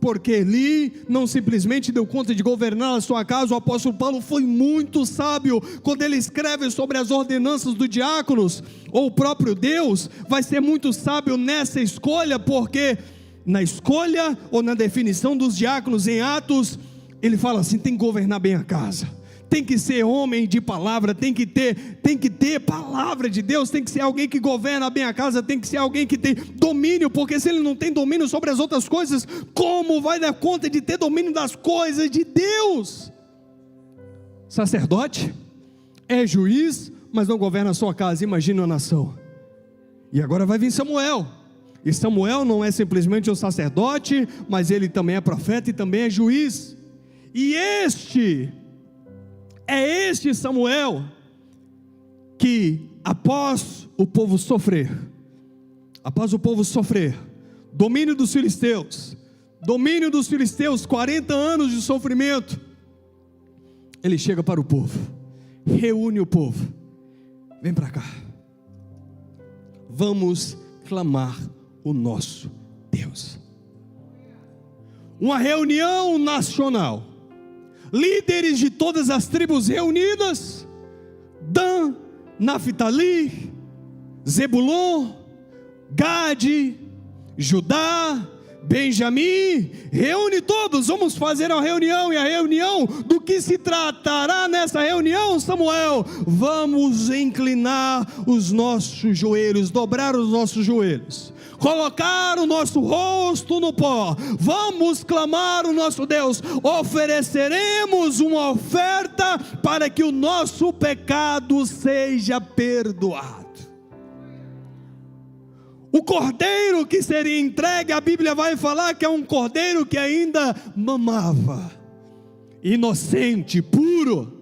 porque Eli não simplesmente deu conta de governar a sua casa. O apóstolo Paulo foi muito sábio quando ele escreve sobre as ordenanças dos diáconos, ou o próprio Deus vai ser muito sábio nessa escolha, porque na escolha ou na definição dos diáconos em Atos, ele fala assim: tem que governar bem a casa, tem que ser homem de palavra, tem que ter palavra de Deus, tem que ser alguém que governa bem a casa, tem que ser alguém que tem domínio, porque se ele não tem domínio sobre as outras coisas, como vai dar conta de ter domínio das coisas de Deus? Sacerdote é juiz, mas não governa a sua casa, imagina a nação. E agora vai vir Samuel, e Samuel não é simplesmente um sacerdote, mas ele também é profeta e também é juiz. E este Samuel que após o povo sofrer, domínio dos filisteus, 40 anos de sofrimento, ele chega para o povo, reúne o povo: vem para cá, vamos clamar o nosso Deus. Uma reunião nacional, líderes de todas as tribos reunidas: Dan, Naftali, Zebulon, Gade, Judá, Benjamim, reúne todos, vamos fazer uma reunião. E a reunião, do que se tratará nessa reunião, Samuel? Vamos inclinar os nossos joelhos, dobrar os nossos joelhos, colocar o nosso rosto no pó, vamos clamar o nosso Deus, ofereceremos uma oferta para que o nosso pecado seja perdoado. O cordeiro que seria entregue, a Bíblia vai falar que é um cordeiro que ainda mamava, inocente, puro.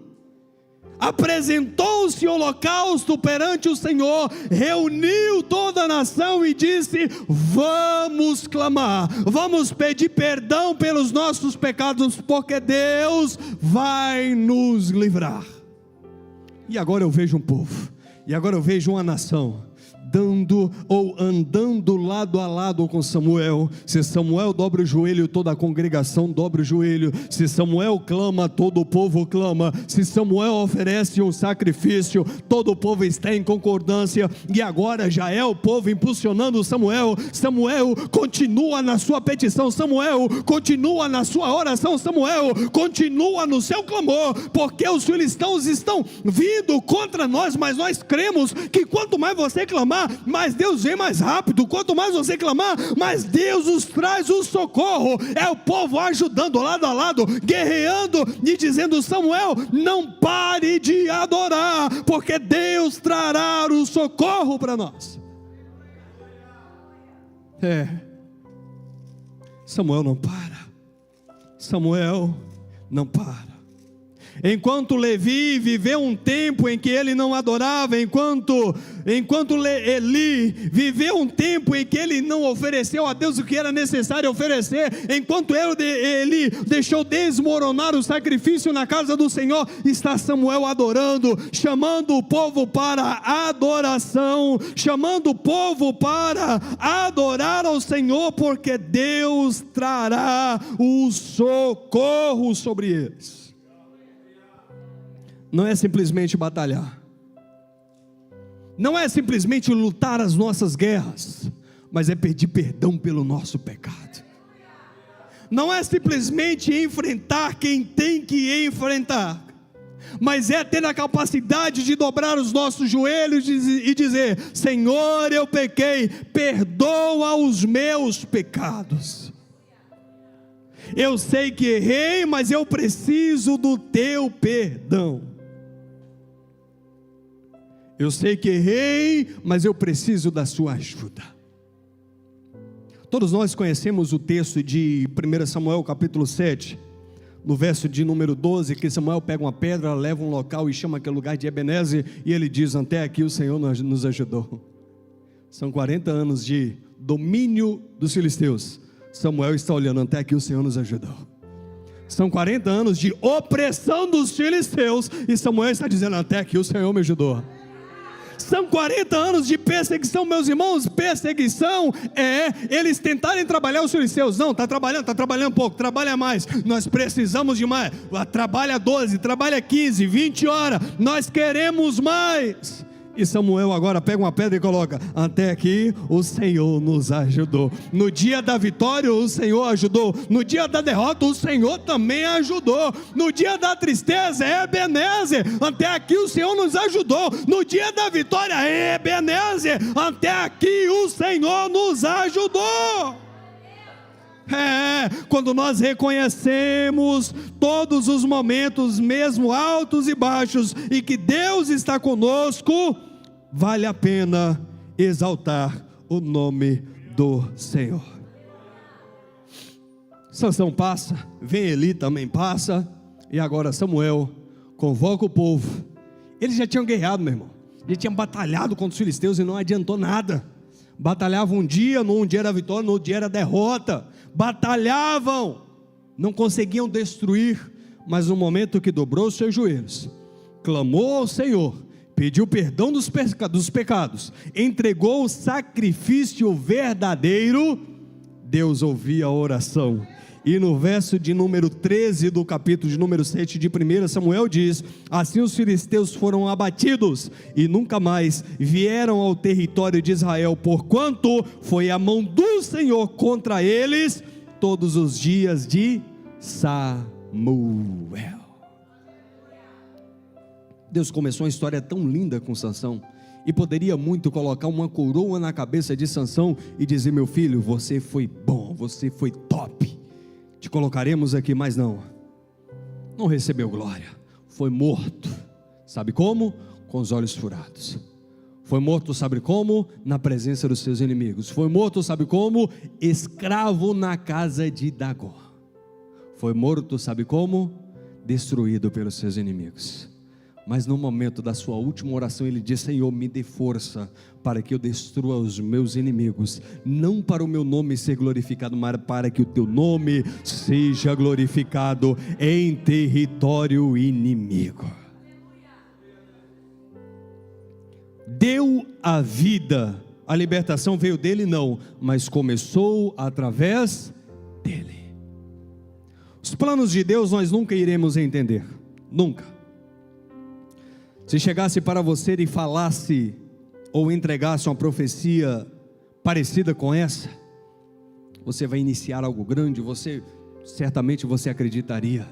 Apresentou-se holocausto perante o Senhor, reuniu toda a nação e disse: vamos clamar, vamos pedir perdão pelos nossos pecados, porque Deus vai nos livrar. E agora eu vejo um povo, e agora eu vejo uma nação dando ou andando lado a lado com Samuel. Se Samuel dobra o joelho, toda a congregação dobra o joelho. Se Samuel clama, todo o povo clama. Se Samuel oferece um sacrifício, todo o povo está em concordância. E agora já é o povo impulsionando Samuel. Samuel continua na sua petição, Samuel continua na sua oração, Samuel continua no seu clamor, porque os filisteus estão vindo contra nós, mas nós cremos que quanto mais você clamar, mais Deus vem mais rápido. Quanto mais você clamar, mais Deus nos traz o socorro. É o povo ajudando lado a lado, guerreando e dizendo: Samuel, não pare de adorar, porque Deus trará o socorro para nós. Samuel não para. Samuel não para. Enquanto Levi viveu um tempo em que ele não adorava, enquanto Eli viveu um tempo em que ele não ofereceu a Deus o que era necessário oferecer, enquanto Eli deixou desmoronar o sacrifício na casa do Senhor, está Samuel adorando, chamando o povo para adoração, chamando o povo para adorar ao Senhor, porque Deus trará o socorro sobre eles. Não é simplesmente batalhar, não é simplesmente lutar as nossas guerras, mas é pedir perdão pelo nosso pecado. Não é simplesmente enfrentar quem tem que enfrentar, mas é ter a capacidade de dobrar os nossos joelhos e dizer: Senhor, eu pequei, perdoa os meus pecados. Eu sei que errei, mas eu preciso do teu perdão. Eu sei que errei, mas eu preciso da sua ajuda. Todos nós conhecemos o texto de 1 Samuel capítulo 7, no verso de número 12, que Samuel pega uma pedra, leva um local e chama aquele lugar de Ebenezer, e ele diz: até aqui o Senhor nos ajudou. São 40 anos de domínio dos filisteus. Samuel está olhando: até aqui o Senhor nos ajudou. São 40 anos de opressão dos filisteus, e Samuel está dizendo: até aqui o Senhor me ajudou. São 40 anos de perseguição, meus irmãos. Perseguição é eles tentarem trabalhar os filisteus. Não, está trabalhando pouco, trabalha mais. Nós precisamos de mais. Trabalha 12, trabalha 15, 20 horas. Nós queremos mais. E Samuel agora pega uma pedra e coloca: até aqui o Senhor nos ajudou. No dia da vitória o Senhor ajudou. No dia da derrota o Senhor também ajudou. No dia da tristeza é Ebenezer, até aqui o Senhor nos ajudou. No dia da vitória é Ebenezer, até aqui o Senhor nos ajudou. Quando nós reconhecemos todos os momentos, mesmo altos e baixos, e que Deus está conosco, vale a pena exaltar o nome do Senhor. Sansão passa, vem Eli também passa, e agora Samuel convoca o povo. Eles já tinham guerreado, meu irmão, eles tinham batalhado contra os filisteus e não adiantou nada. Batalhavam um dia, num dia era vitória, no outro dia era derrota. Batalhavam, não conseguiam destruir, mas no momento que dobrou os seus joelhos, clamou ao Senhor, pediu perdão dos pecados, entregou o sacrifício verdadeiro, Deus ouvia a oração. E no verso de número 13 do capítulo de número 7 de 1 Samuel diz: assim os filisteus foram abatidos e nunca mais vieram ao território de Israel, porquanto foi a mão do Senhor contra eles todos os dias de Samuel. Deus começou uma história tão linda com Sansão, e poderia muito colocar uma coroa na cabeça de Sansão e dizer: meu filho, você foi bom, você foi top, te colocaremos aqui, mas não recebeu glória, foi morto. Sabe como? Com os olhos furados. Foi morto, sabe como? Na presença dos seus inimigos. Foi morto, sabe como? Escravo na casa de Dagó. Foi morto, sabe como? Destruído pelos seus inimigos. Mas no momento da sua última oração ele diz: Senhor, me dê força para que eu destrua os meus inimigos, não para o meu nome ser glorificado, mas para que o teu nome seja glorificado em território inimigo. Deu a vida, a libertação veio dele? Não, mas começou através dele. Os planos de Deus nós nunca iremos entender, nunca. Se chegasse para você e falasse ou entregasse uma profecia parecida com essa, você vai iniciar algo grande, certamente você acreditaria.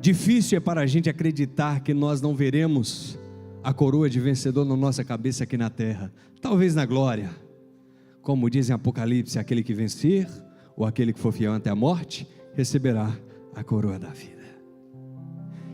Difícil é para a gente acreditar que nós não veremos a coroa de vencedor na nossa cabeça aqui na terra, talvez na glória, como diz em Apocalipse: aquele que vencer, ou aquele que for fiel até a morte, receberá a coroa da vida.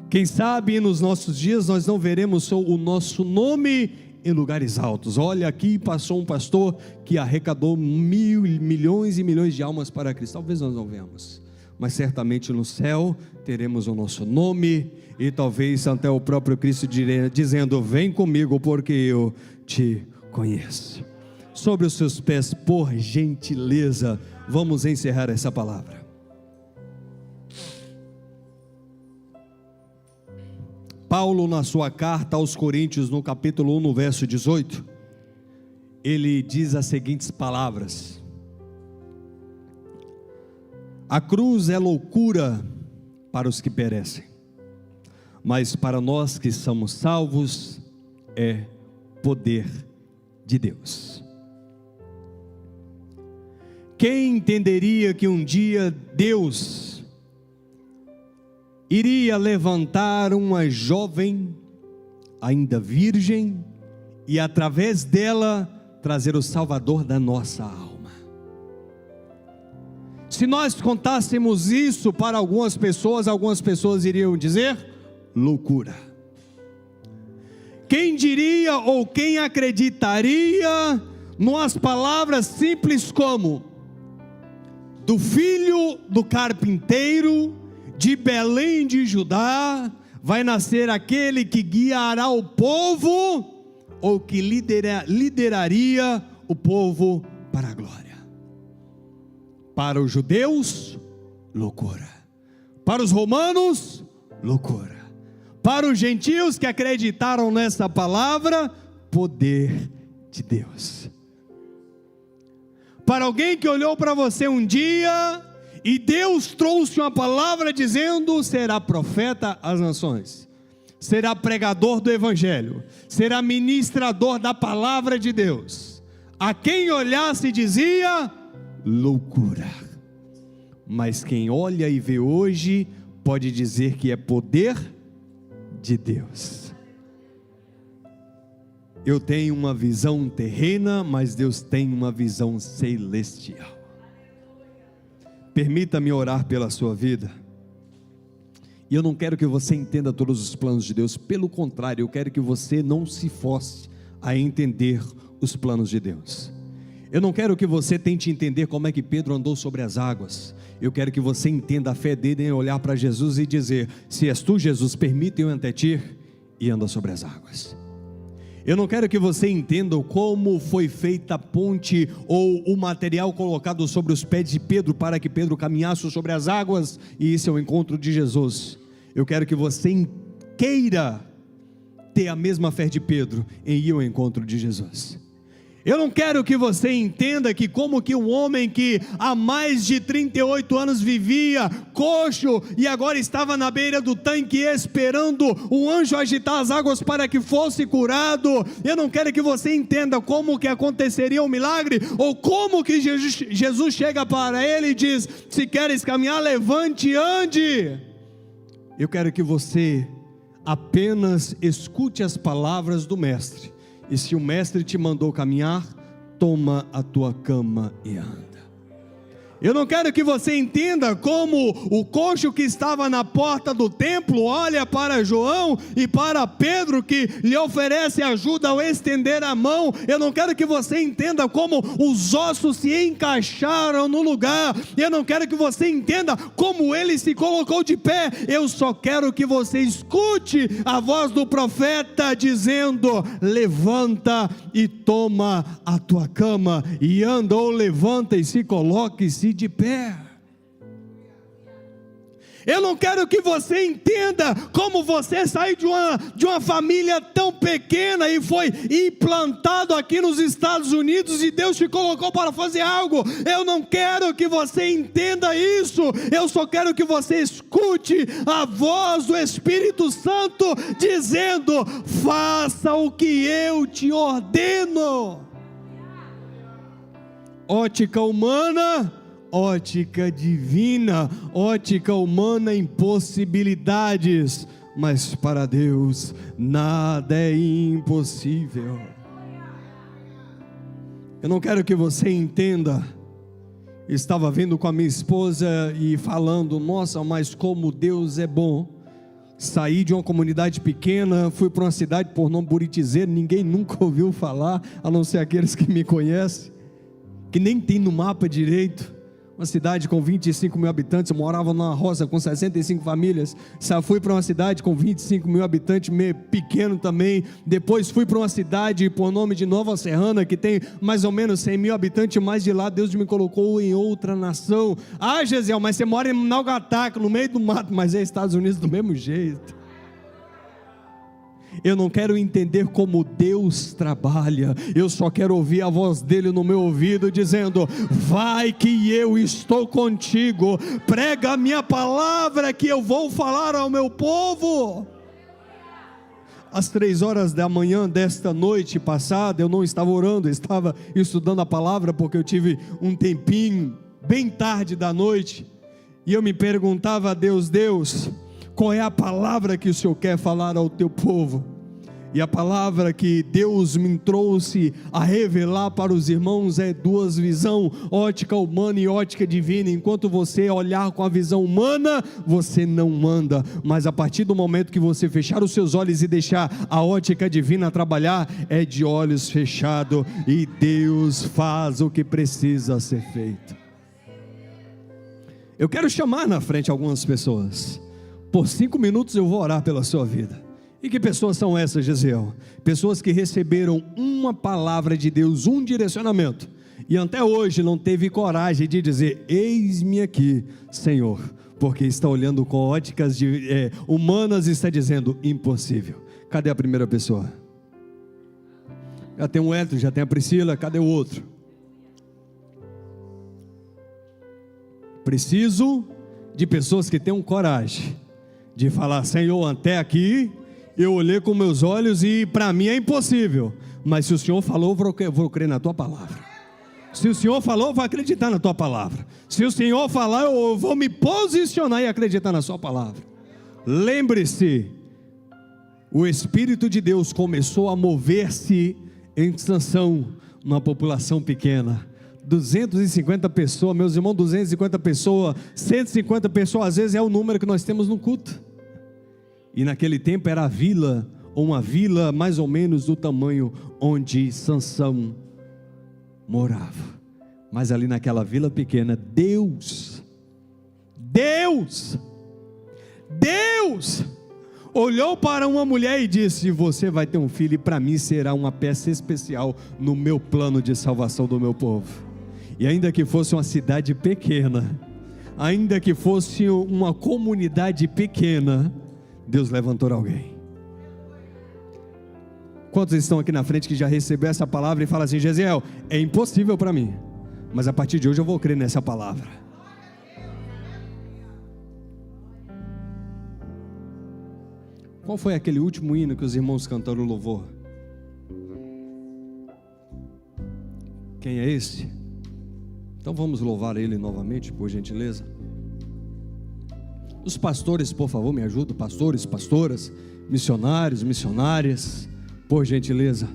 Quem sabe nos nossos dias nós não veremos o nosso nome em lugares altos. Olha, aqui passou um pastor que arrecadou milhões e milhões de almas para Cristo. Talvez nós não vemos, mas certamente no céu teremos o nosso nome, e talvez até o próprio Cristo dizendo: vem comigo porque eu te conheço. Sobre os seus pés, por gentileza, vamos encerrar essa palavra. Paulo, na sua carta aos Coríntios, no capítulo 1, no verso 18, ele diz as seguintes palavras: a cruz é loucura para os que perecem, mas para nós que somos salvos, é poder de Deus. Quem entenderia que um dia Deus iria levantar uma jovem, ainda virgem, e através dela trazer o Salvador da nossa alma? Se nós contássemos isso para algumas pessoas iriam dizer: loucura. Quem diria ou quem acreditaria numas palavras simples como: do filho do carpinteiro de Belém de Judá vai nascer aquele que guiará o povo, ou que lideraria o povo para a glória. Para os judeus, loucura. Para os romanos, loucura. Para os gentios que acreditaram nessa palavra, poder de Deus. Para alguém que olhou para você um dia e Deus trouxe uma palavra dizendo: será profeta às nações, será pregador do evangelho, será ministrador da palavra de Deus. A quem olhasse dizia: loucura. Mas quem olha e vê hoje pode dizer que é poder de Deus. Eu tenho uma visão terrena, mas Deus tem uma visão celestial. Permita-me orar pela sua vida. E eu não quero que você entenda todos os planos de Deus. Pelo contrário, eu quero que você não se force a entender os planos de Deus. Eu não quero que você tente entender como é que Pedro andou sobre as águas. Eu quero que você entenda a fé dele em olhar para Jesus e dizer: se és tu, Jesus, permite eu ante ti, e anda sobre as águas. Eu não quero que você entenda como foi feita a ponte ou o material colocado sobre os pés de Pedro para que Pedro caminhasse sobre as águas, e isso é o encontro de Jesus. Eu quero que você queira ter a mesma fé de Pedro em ir ao encontro de Jesus. Eu não quero que você entenda que como que um homem que há mais de 38 anos vivia coxo e agora estava na beira do tanque esperando um anjo agitar as águas para que fosse curado. Eu não quero que você entenda como que aconteceria um milagre, ou como que Jesus chega para ele e diz: se queres caminhar, levante e ande. Eu quero que você apenas escute as palavras do mestre. E se o mestre te mandou caminhar, toma a tua cama e anda. Eu não quero que você entenda como o coxo que estava na porta do templo olha para João e para Pedro, que lhe oferece ajuda ao estender a mão. Eu não quero que você entenda como os ossos se encaixaram no lugar. Eu não quero que você entenda como ele se colocou de pé. Eu só quero que você escute a voz do profeta dizendo: levanta e toma a tua cama e anda, ou levanta e se coloque-se de pé. Eu não quero que você entenda como você saiu de uma família tão pequena e foi implantado aqui nos Estados Unidos e Deus te colocou para fazer algo. Eu não quero que você entenda isso. Eu só quero que você escute a voz do Espírito Santo dizendo: faça o que eu te ordeno. Ótica humana, ótica divina. Ótica humana, impossibilidades, mas para Deus nada é impossível. Eu não quero que você entenda. Estava vindo com a minha esposa e falando: nossa, mas como Deus é bom. Saí de uma comunidade pequena, fui para uma cidade por nome Buritizeiro, ninguém nunca ouviu falar, a não ser aqueles que me conhecem, que nem tem no mapa direito. Uma cidade com 25 mil habitantes. Eu morava numa roça com 65 famílias. Fui para uma cidade com 25 mil habitantes, meio pequeno também. Depois fui para uma cidade por nome de Nova Serrana, que tem mais ou menos 100 mil habitantes. Mais de lá Deus me colocou em outra nação. Ah, Gesiel, mas você mora em Naugataca, no meio do mato. Mas é Estados Unidos do mesmo jeito. Eu não quero entender como Deus trabalha. Eu só quero ouvir a voz dele no meu ouvido dizendo: vai que eu estou contigo, prega a minha palavra que eu vou falar ao meu povo. Às 3 horas da manhã desta noite passada, eu não estava orando, eu estava estudando a palavra, porque eu tive um tempinho bem tarde da noite, e eu me perguntava a Deus: Deus, qual é a palavra que o Senhor quer falar ao teu povo? E a palavra que Deus me trouxe a revelar para os irmãos é duas visões, ótica humana e ótica divina. Enquanto você olhar com a visão humana, você não anda, mas a partir do momento que você fechar os seus olhos e deixar a ótica divina trabalhar, é de olhos fechados, e Deus faz o que precisa ser feito. Eu quero chamar na frente algumas pessoas. Por 5 minutos eu vou orar pela sua vida. E que pessoas são essas, Gesiel? Pessoas que receberam uma palavra de Deus, um direcionamento, e até hoje não teve coragem de dizer: eis-me aqui, Senhor, porque está olhando com óticas humanas e está dizendo: impossível. Cadê a primeira pessoa? Já tem o Hélio, já tem a Priscila, cadê o outro? Preciso de pessoas que tenham coragem de falar: Senhor, até aqui eu olhei com meus olhos e para mim é impossível, mas se o Senhor falou, eu vou crer na tua palavra. Se o Senhor falou, eu vou acreditar na tua palavra. Se o Senhor falar, eu vou me posicionar e acreditar na sua palavra. Lembre-se, o Espírito de Deus começou a mover-se em expansão numa população pequena. 250 pessoas, meus irmãos, 250 pessoas, 150 pessoas, às vezes é o número que nós temos no culto. E naquele tempo era a vila, ou uma vila mais ou menos do tamanho onde Sansão morava. Mas ali naquela vila pequena, Deus olhou para uma mulher e disse: você vai ter um filho, e para mim será uma peça especial no meu plano de salvação do meu povo. E ainda que fosse uma cidade pequena, ainda que fosse uma comunidade pequena, Deus levantou alguém. Quantos estão aqui na frente que já recebeu essa palavra e falam assim: Gesiel, é impossível para mim, mas a partir de hoje eu vou crer nessa palavra. Qual foi aquele último hino que os irmãos cantaram o louvor? Quem é esse? Então vamos louvar ele novamente, por gentileza. Os pastores, por favor, me ajudem. Pastores, pastoras, missionários, missionárias, por gentileza.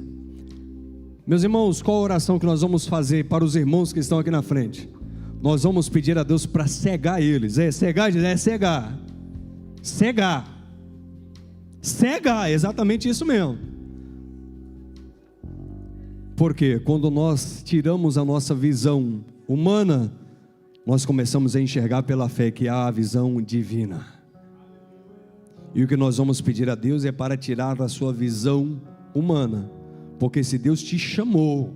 Meus irmãos, qual a oração que nós vamos fazer para os irmãos que estão aqui na frente? Nós vamos pedir a Deus para cegar eles. Cegar, exatamente isso mesmo. Porque quando nós tiramos a nossa visão humana, nós começamos a enxergar pela fé que há a visão divina. E o que nós vamos pedir a Deus é para tirar a sua visão humana. Porque se Deus te chamou,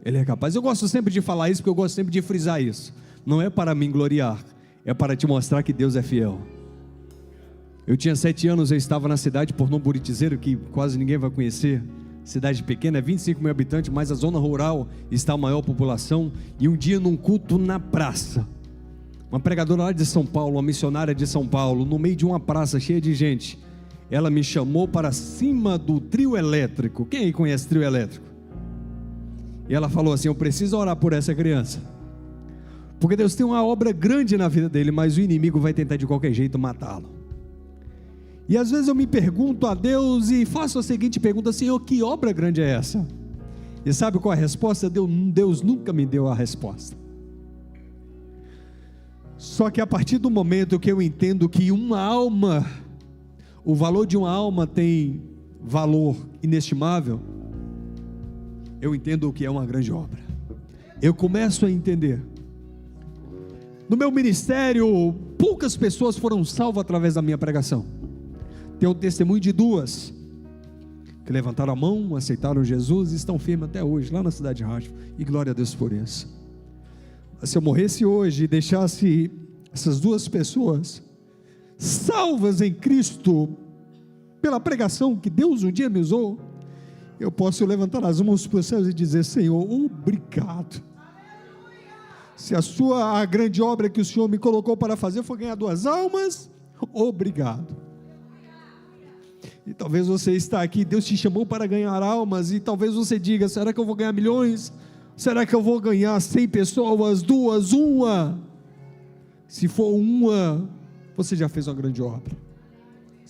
Ele é capaz. Eu gosto sempre de falar isso, porque eu gosto sempre de frisar isso. Não é para me gloriar, é para te mostrar que Deus é fiel. Eu tinha 7 anos, eu estava na cidade Pornô Buritizeiro, que quase ninguém vai conhecer. Cidade pequena, é 25 mil habitantes, mas a zona rural está a maior população. E um dia num culto na praça, uma pregadora lá de São Paulo, uma missionária de São Paulo, no meio de uma praça cheia de gente, ela me chamou para cima do trio elétrico. Quem aí conhece trio elétrico? E ela falou assim: eu preciso orar por essa criança, porque Deus tem uma obra grande na vida dele, mas o inimigo vai tentar de qualquer jeito matá-lo. E às vezes eu me pergunto a Deus e faço a seguinte pergunta: Senhor, que obra grande é essa? E sabe qual é a resposta? Deus nunca me deu a resposta. Só que a partir do momento que eu entendo que uma alma, o valor de uma alma tem valor inestimável, eu entendo o que é uma grande obra. Eu começo a entender. No meu ministério, poucas pessoas foram salvas através da minha pregação. Tem um testemunho de 2 que levantaram a mão, aceitaram Jesus e estão firmes até hoje, lá na cidade de Rádio, e glória a Deus por isso. Se eu morresse hoje e deixasse essas 2 pessoas salvas em Cristo, pela pregação que Deus um dia me usou, eu posso levantar as mãos para os céus e dizer: Senhor, obrigado. Se a grande obra que o Senhor me colocou para fazer foi ganhar 2 almas, obrigado. E talvez você está aqui, Deus te chamou para ganhar almas, e talvez você diga: será que eu vou ganhar milhões? Será que eu vou ganhar 100 pessoas, 2, 1? Se for 1, você já fez uma grande obra.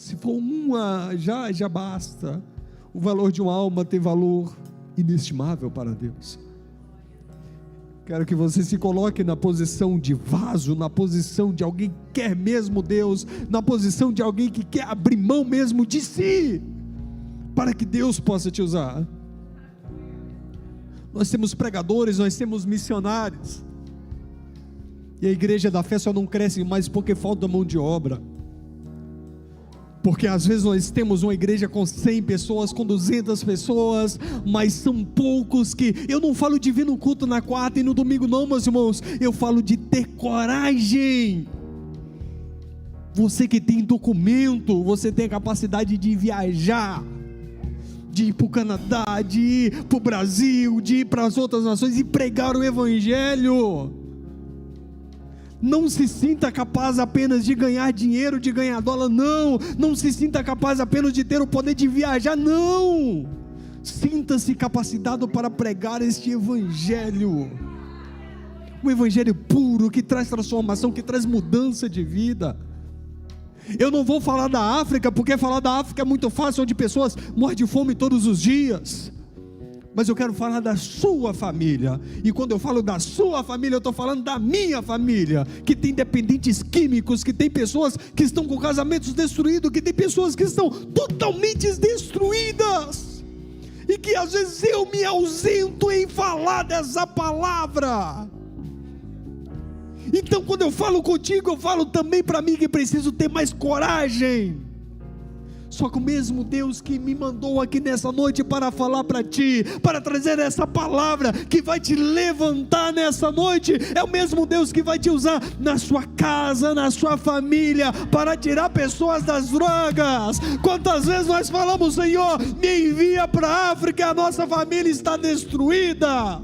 Se for uma, já basta. O valor de uma alma tem valor inestimável para Deus. Quero que você se coloque na posição de vaso, na posição de alguém que quer mesmo Deus, na posição de alguém que quer abrir mão mesmo de si, para que Deus possa te usar. Nós temos pregadores, nós temos missionários, e a igreja da fé só não cresce mais porque falta mão de obra. Porque às vezes nós temos uma igreja com 100 pessoas, com 200 pessoas, mas são poucos que... Eu não falo de vir no culto na quarta e no domingo não, meus irmãos, eu falo de ter coragem. Você que tem documento, você tem a capacidade de viajar, de ir para o Canadá, de ir para o Brasil, de ir para as outras nações e pregar o evangelho. Não se sinta capaz apenas de ganhar dinheiro, de ganhar dólar, não se sinta capaz apenas de ter o poder de viajar, não, sinta-se capacitado para pregar este evangelho, um evangelho puro, que traz transformação, que traz mudança de vida. Eu não vou falar da África, porque falar da África é muito fácil, onde pessoas morrem de fome todos os dias, mas eu quero falar da sua família. E quando eu falo da sua família, eu estou falando da minha família, que tem dependentes químicos, que tem pessoas que estão com casamentos destruídos, que tem pessoas que estão totalmente destruídas, e que às vezes eu me ausento em falar dessa palavra. Então quando eu falo contigo, eu falo também para mim que preciso ter mais coragem. Só que o mesmo Deus que me mandou aqui nessa noite para falar para ti, para trazer essa palavra que vai te levantar nessa noite, é o mesmo Deus que vai te usar na sua casa, na sua família, para tirar pessoas das drogas. Quantas vezes nós falamos: Senhor, me envia para a África, a nossa família está destruída.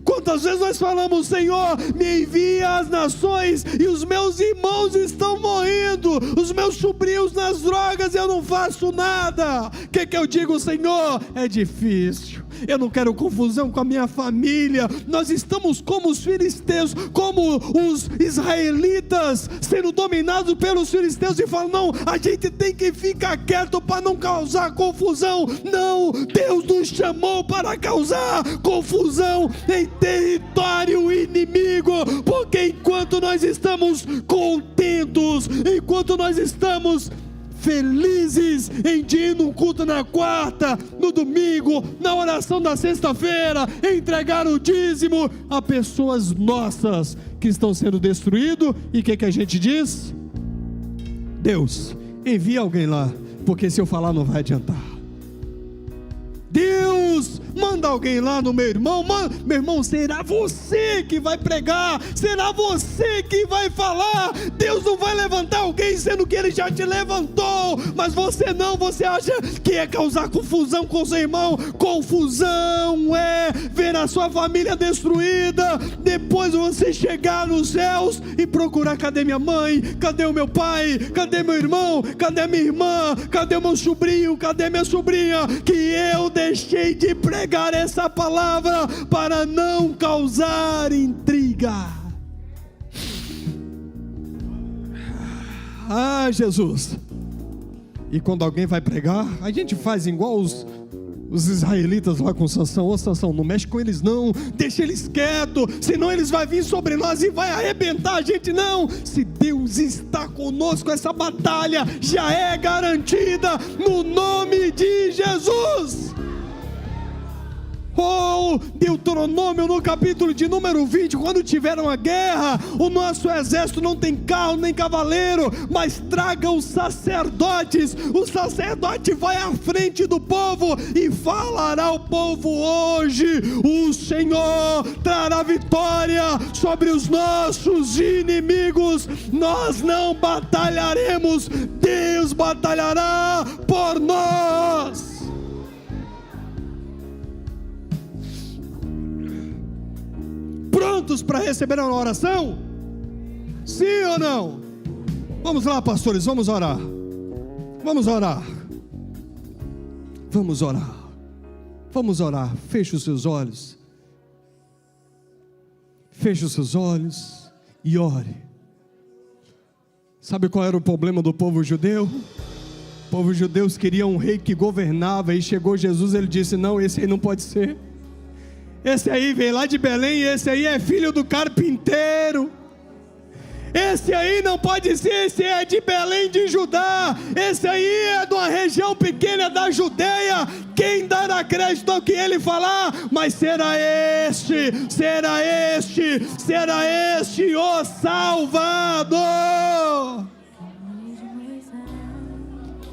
Quantas vezes nós falamos: Senhor, me envia às nações e os meus irmãos estão morrendo, os meus sobrinhos nas drogas e eu não faço nada. O que eu digo: Senhor, é difícil, eu não quero confusão com a minha família. Nós estamos como os filisteus, como os israelitas, sendo dominados pelos filisteus, e falam: não, a gente tem que ficar quieto para não causar confusão. Não, Deus nos chamou para causar confusão em território inimigo, porque enquanto nós estamos contentos, enquanto nós estamos felizes em ir no culto na quarta, no domingo, na oração da sexta-feira, entregar o dízimo, há pessoas nossas que estão sendo destruídas, e o que a gente diz? Deus, envia alguém lá, porque se eu falar não vai adiantar. Deus, manda alguém lá no meu irmão. Meu irmão, será você que vai pregar, será você que vai falar. Deus não vai levantar alguém sendo que Ele já te levantou, mas você não, você acha que é causar confusão com seu irmão. Confusão é ver a sua família destruída, depois você chegar nos céus e procurar: cadê minha mãe, cadê o meu pai, cadê meu irmão, cadê minha irmã, cadê o meu sobrinho, cadê minha sobrinha, que eu deixei de pregar essa palavra para não causar intriga. Ah, Jesus! E quando alguém vai pregar, a gente faz igual os israelitas lá com Sansão: ô Sansão, não mexe com eles não, deixa eles quietos, senão eles vão vir sobre nós e vai arrebentar a gente. Não, se Deus está conosco, essa batalha já é garantida no nome de Jesus. Deuteronômio no capítulo de número 20, quando tiveram a guerra, o nosso exército não tem carro nem cavaleiro, mas traga os sacerdotes. O sacerdote vai à frente do povo e falará ao povo: hoje o Senhor trará vitória sobre os nossos inimigos, nós não batalharemos, Deus batalhará por nós. Prontos para receber a oração? Sim ou não? Vamos lá, pastores, vamos orar. Vamos orar. Vamos orar. Vamos orar. Feche os seus olhos. Feche os seus olhos e ore. Sabe qual era o problema do povo judeu? O povo judeu queria um rei que governava, e chegou Jesus, ele disse: não, esse aí não pode ser. Esse aí veio lá de Belém, esse aí é filho do carpinteiro. Esse aí não pode ser, esse é de Belém de Judá, esse aí é de uma região pequena da Judeia. Quem dará crédito ao que ele falar? Mas será este o Salvador.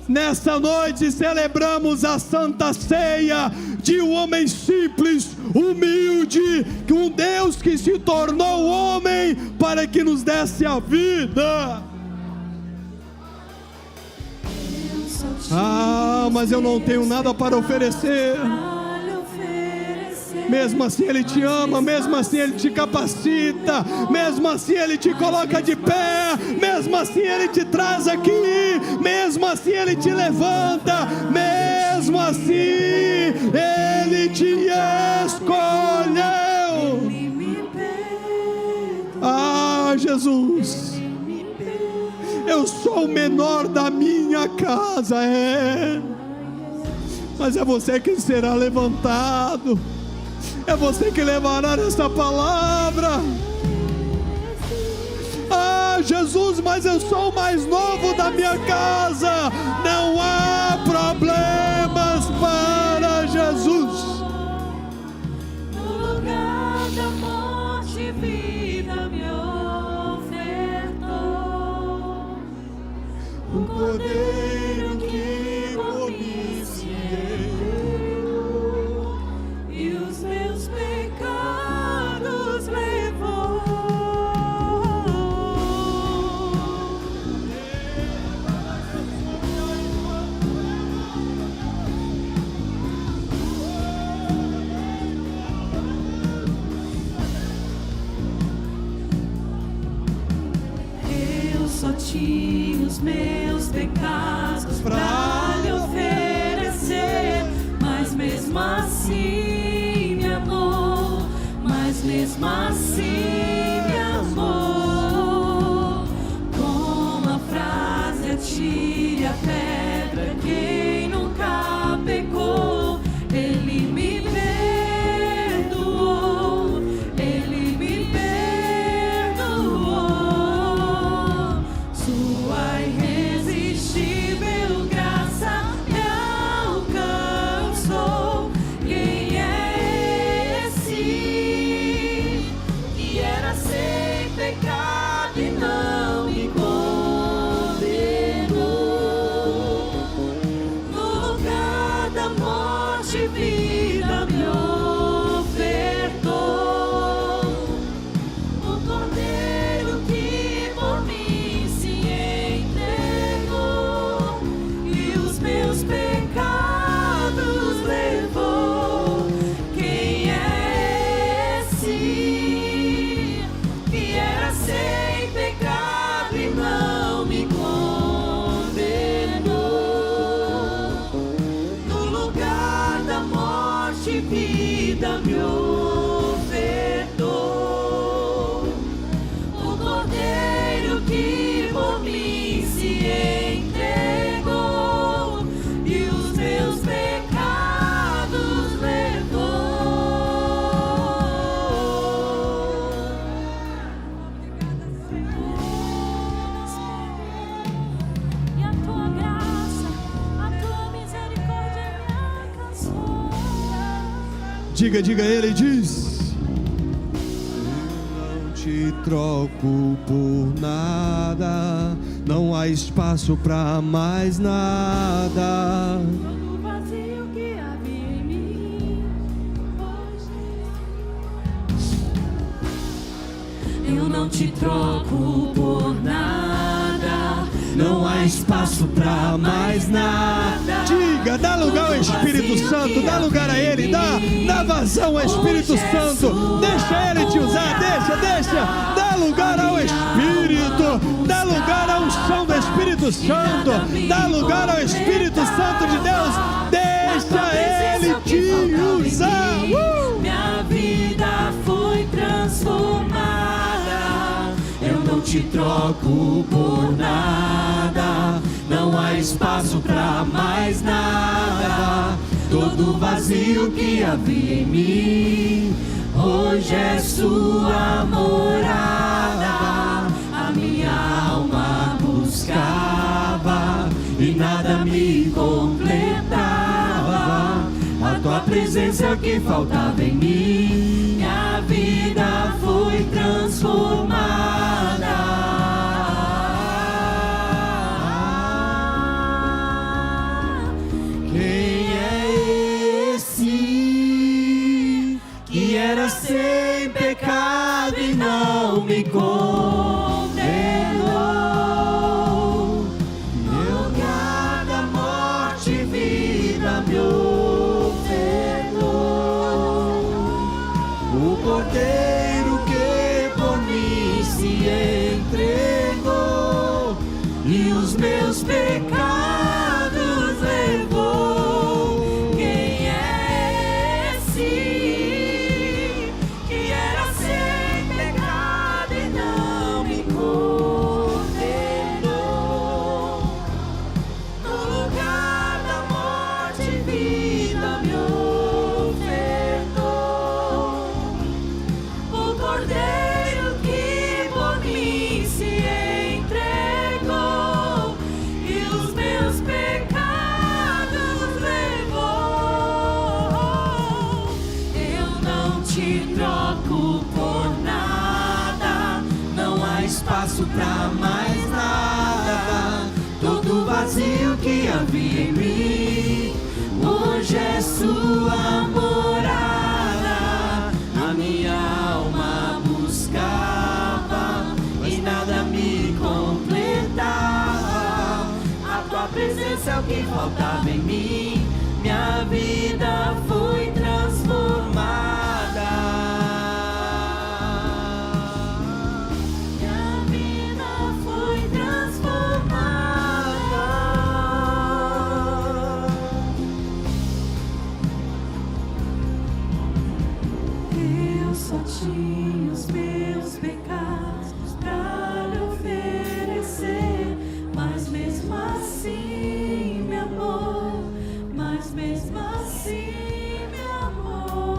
Nessa noite celebramos a Santa Ceia de um homem simples, humilde, um Deus que se tornou homem para que nos desse a vida. Mas eu não tenho nada para oferecer. Mesmo assim Ele te ama, mesmo assim Ele te capacita, mesmo assim Ele te coloca de pé, mesmo assim Ele te traz aqui, mesmo assim Ele te levanta, mesmo assim Ele te escolheu. Jesus, eu sou o menor da minha casa, mas é você que será levantado. É você que levará essa palavra. Jesus, mas eu sou o mais novo da minha casa. Não há problemas para Jesus. No lugar da morte, vida me ofertou. O Cordeiro que por mim se entregou e os meus pecados levou. Eu só tinha os meus pecados pra lhe oferecer, mas mesmo assim me amou, mas mesmo assim me amou. Com a frase atire a pedra quem nunca pecou, Ele me perdoou, Ele me perdoou. Sua irresistível graça me alcançou. Quem é esse que era sem pecado e não me condenou? No lugar da morte, vida me ofertou. O Cordeiro que por mim se entregou e os meus pecados levou. Quem é esse que era sem pecado e não me condenou? No lugar da morte, vida me ofertou. O Cordeiro que por mim se entregou e os meus pecados levou. E a tua graça, a tua misericórdia me alcançou. Diga ele, diz: eu não te troco por nada, não há espaço pra mais nada. Todo vazio que havia em mim, eu não te troco por nada, não há espaço pra mais nada. Diga, dá lugar ao Espírito Santo, dá lugar a Ele, dá vazão ao Espírito Santo, deixa Ele te usar, deixa, dá lugar ao Espírito, dá lugar à unção do Espírito Santo, dá lugar ao Espírito Santo de Deus, deixa Ele te usar. Minha vida foi transformada. Eu não te troco por nada, não não há espaço para mais nada. Todo vazio que havia em mim, hoje é sua morada. A minha alma buscava e nada me completava. A tua presença que faltava em mim, minha vida foi transformada. Quem é esse que era sem pecado e não me condenou? No lugar da morte, vida me ofertou. O Cordeiro que por mim se entregou e os meus pecados levou. Quem é esse que era sem pecado e não me condenou? No lugar da morte, vida me ofertou. O Cordeiro que por mim se entregou e os meus pecados levou. Eu não te troco por nada, não há espaço pra mais nada. Todo vazio que havia em mim, hoje é sua morada. A minha alma buscava e nada me completava. A tua presença é o que faltava em mim, minha vida foi transformada. Minha vida foi transformada. Eu só tinha os meus pecados pra lhe oferecer, mas mesmo assim me amou, mas mesmo assim me amou.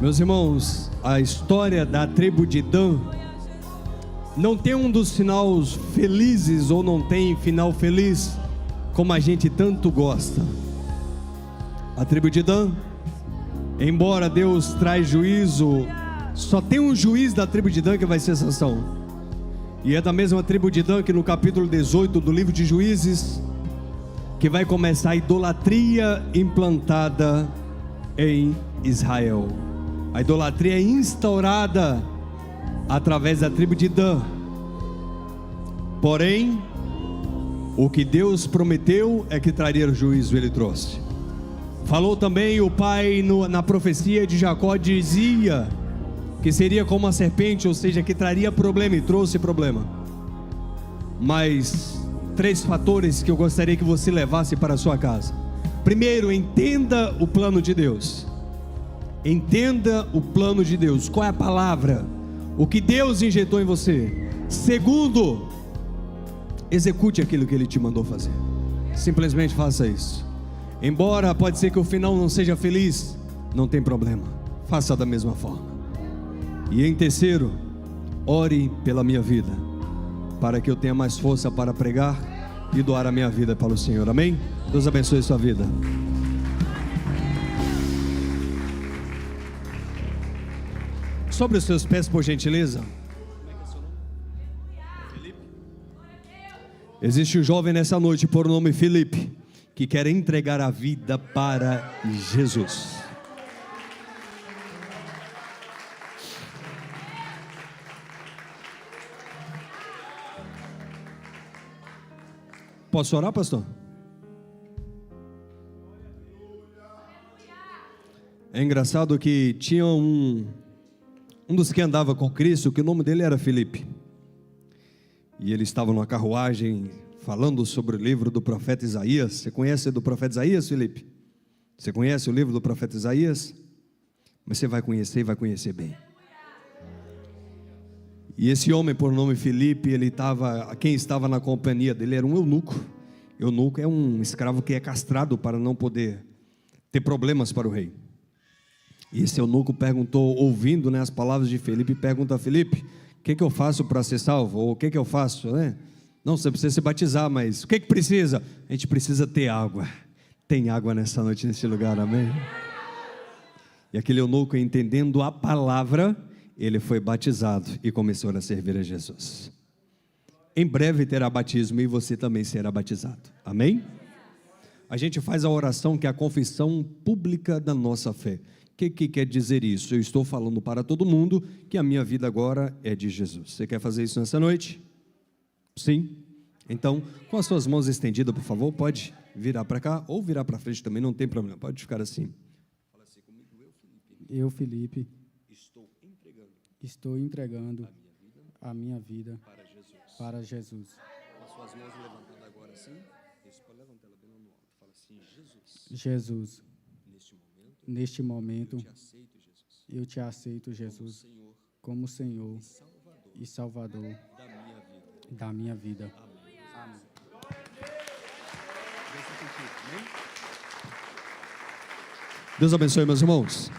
Meus irmãos, a história da tribo de Dan não tem um dos finais felizes, ou não tem final feliz, como a gente tanto gosta. A tribo de Dan, embora Deus traz juízo, só tem um juiz da tribo de Dan que vai ser Sansão. E é da mesma tribo de Dan que no capítulo 18 do livro de Juízes, que vai começar a idolatria implantada em Israel. A idolatria é instaurada através da tribo de Dan. Porém, o que Deus prometeu é que traria juízo, ele trouxe. Falou também o pai na profecia de Jacó, dizia que seria como a serpente, ou seja, que traria problema, e trouxe problema. Mas 3 fatores que eu gostaria que você levasse para a sua casa. Primeiro, entenda o plano de Deus. Entenda o plano de Deus. Qual é a palavra? O que Deus injetou em você. Segundo, execute aquilo que Ele te mandou fazer. Simplesmente faça isso. Embora pode ser que o final não seja feliz, não tem problema, faça da mesma forma. E em terceiro, ore pela minha vida, para que eu tenha mais força para pregar e doar a minha vida para o Senhor. Amém? Deus abençoe a sua vida. Sobre os seus pés, por gentileza. Existe um jovem nessa noite por nome Felipe, que quer entregar a vida para Jesus. Posso orar, pastor? É engraçado que tinha um dos que andava com Cristo, que o nome dele era Felipe. E ele estava numa carruagem falando sobre o livro do profeta Isaías. Você conhece do profeta Isaías, Felipe? Você conhece o livro do profeta Isaías? Mas você vai conhecer e vai conhecer bem. E esse homem, por nome Filipe, quem estava na companhia dele era um eunuco. Eunuco é um escravo que é castrado para não poder ter problemas para o rei. E esse eunuco perguntou, ouvindo, né, as palavras de Filipe, pergunta a Filipe: o que eu faço para ser salvo? Ou o que eu faço, né? Não, você precisa se batizar, mas o que precisa? A gente precisa ter água. Tem água nessa noite, nesse lugar, amém? E aquele eunuco, entendendo a palavra, ele foi batizado e começou a servir a Jesus. Em breve terá batismo e você também será batizado, amém? A gente faz a oração que é a confissão pública da nossa fé. O que quer dizer isso? Eu estou falando para todo mundo que a minha vida agora é de Jesus. Você quer fazer isso nessa noite? Sim? Então, com as suas mãos estendidas, por favor, pode virar para cá ou virar para frente também, não tem problema, pode ficar assim. Fala assim comigo: eu, Filipe, estou entregando a minha vida para Jesus. Com as suas mãos levantadas agora assim, isso, pode levantar ela bem no alto. Fala assim: Jesus, neste momento, eu te aceito, Jesus, como Senhor e Salvador da minha vida. Amém. Deus abençoe, meus irmãos.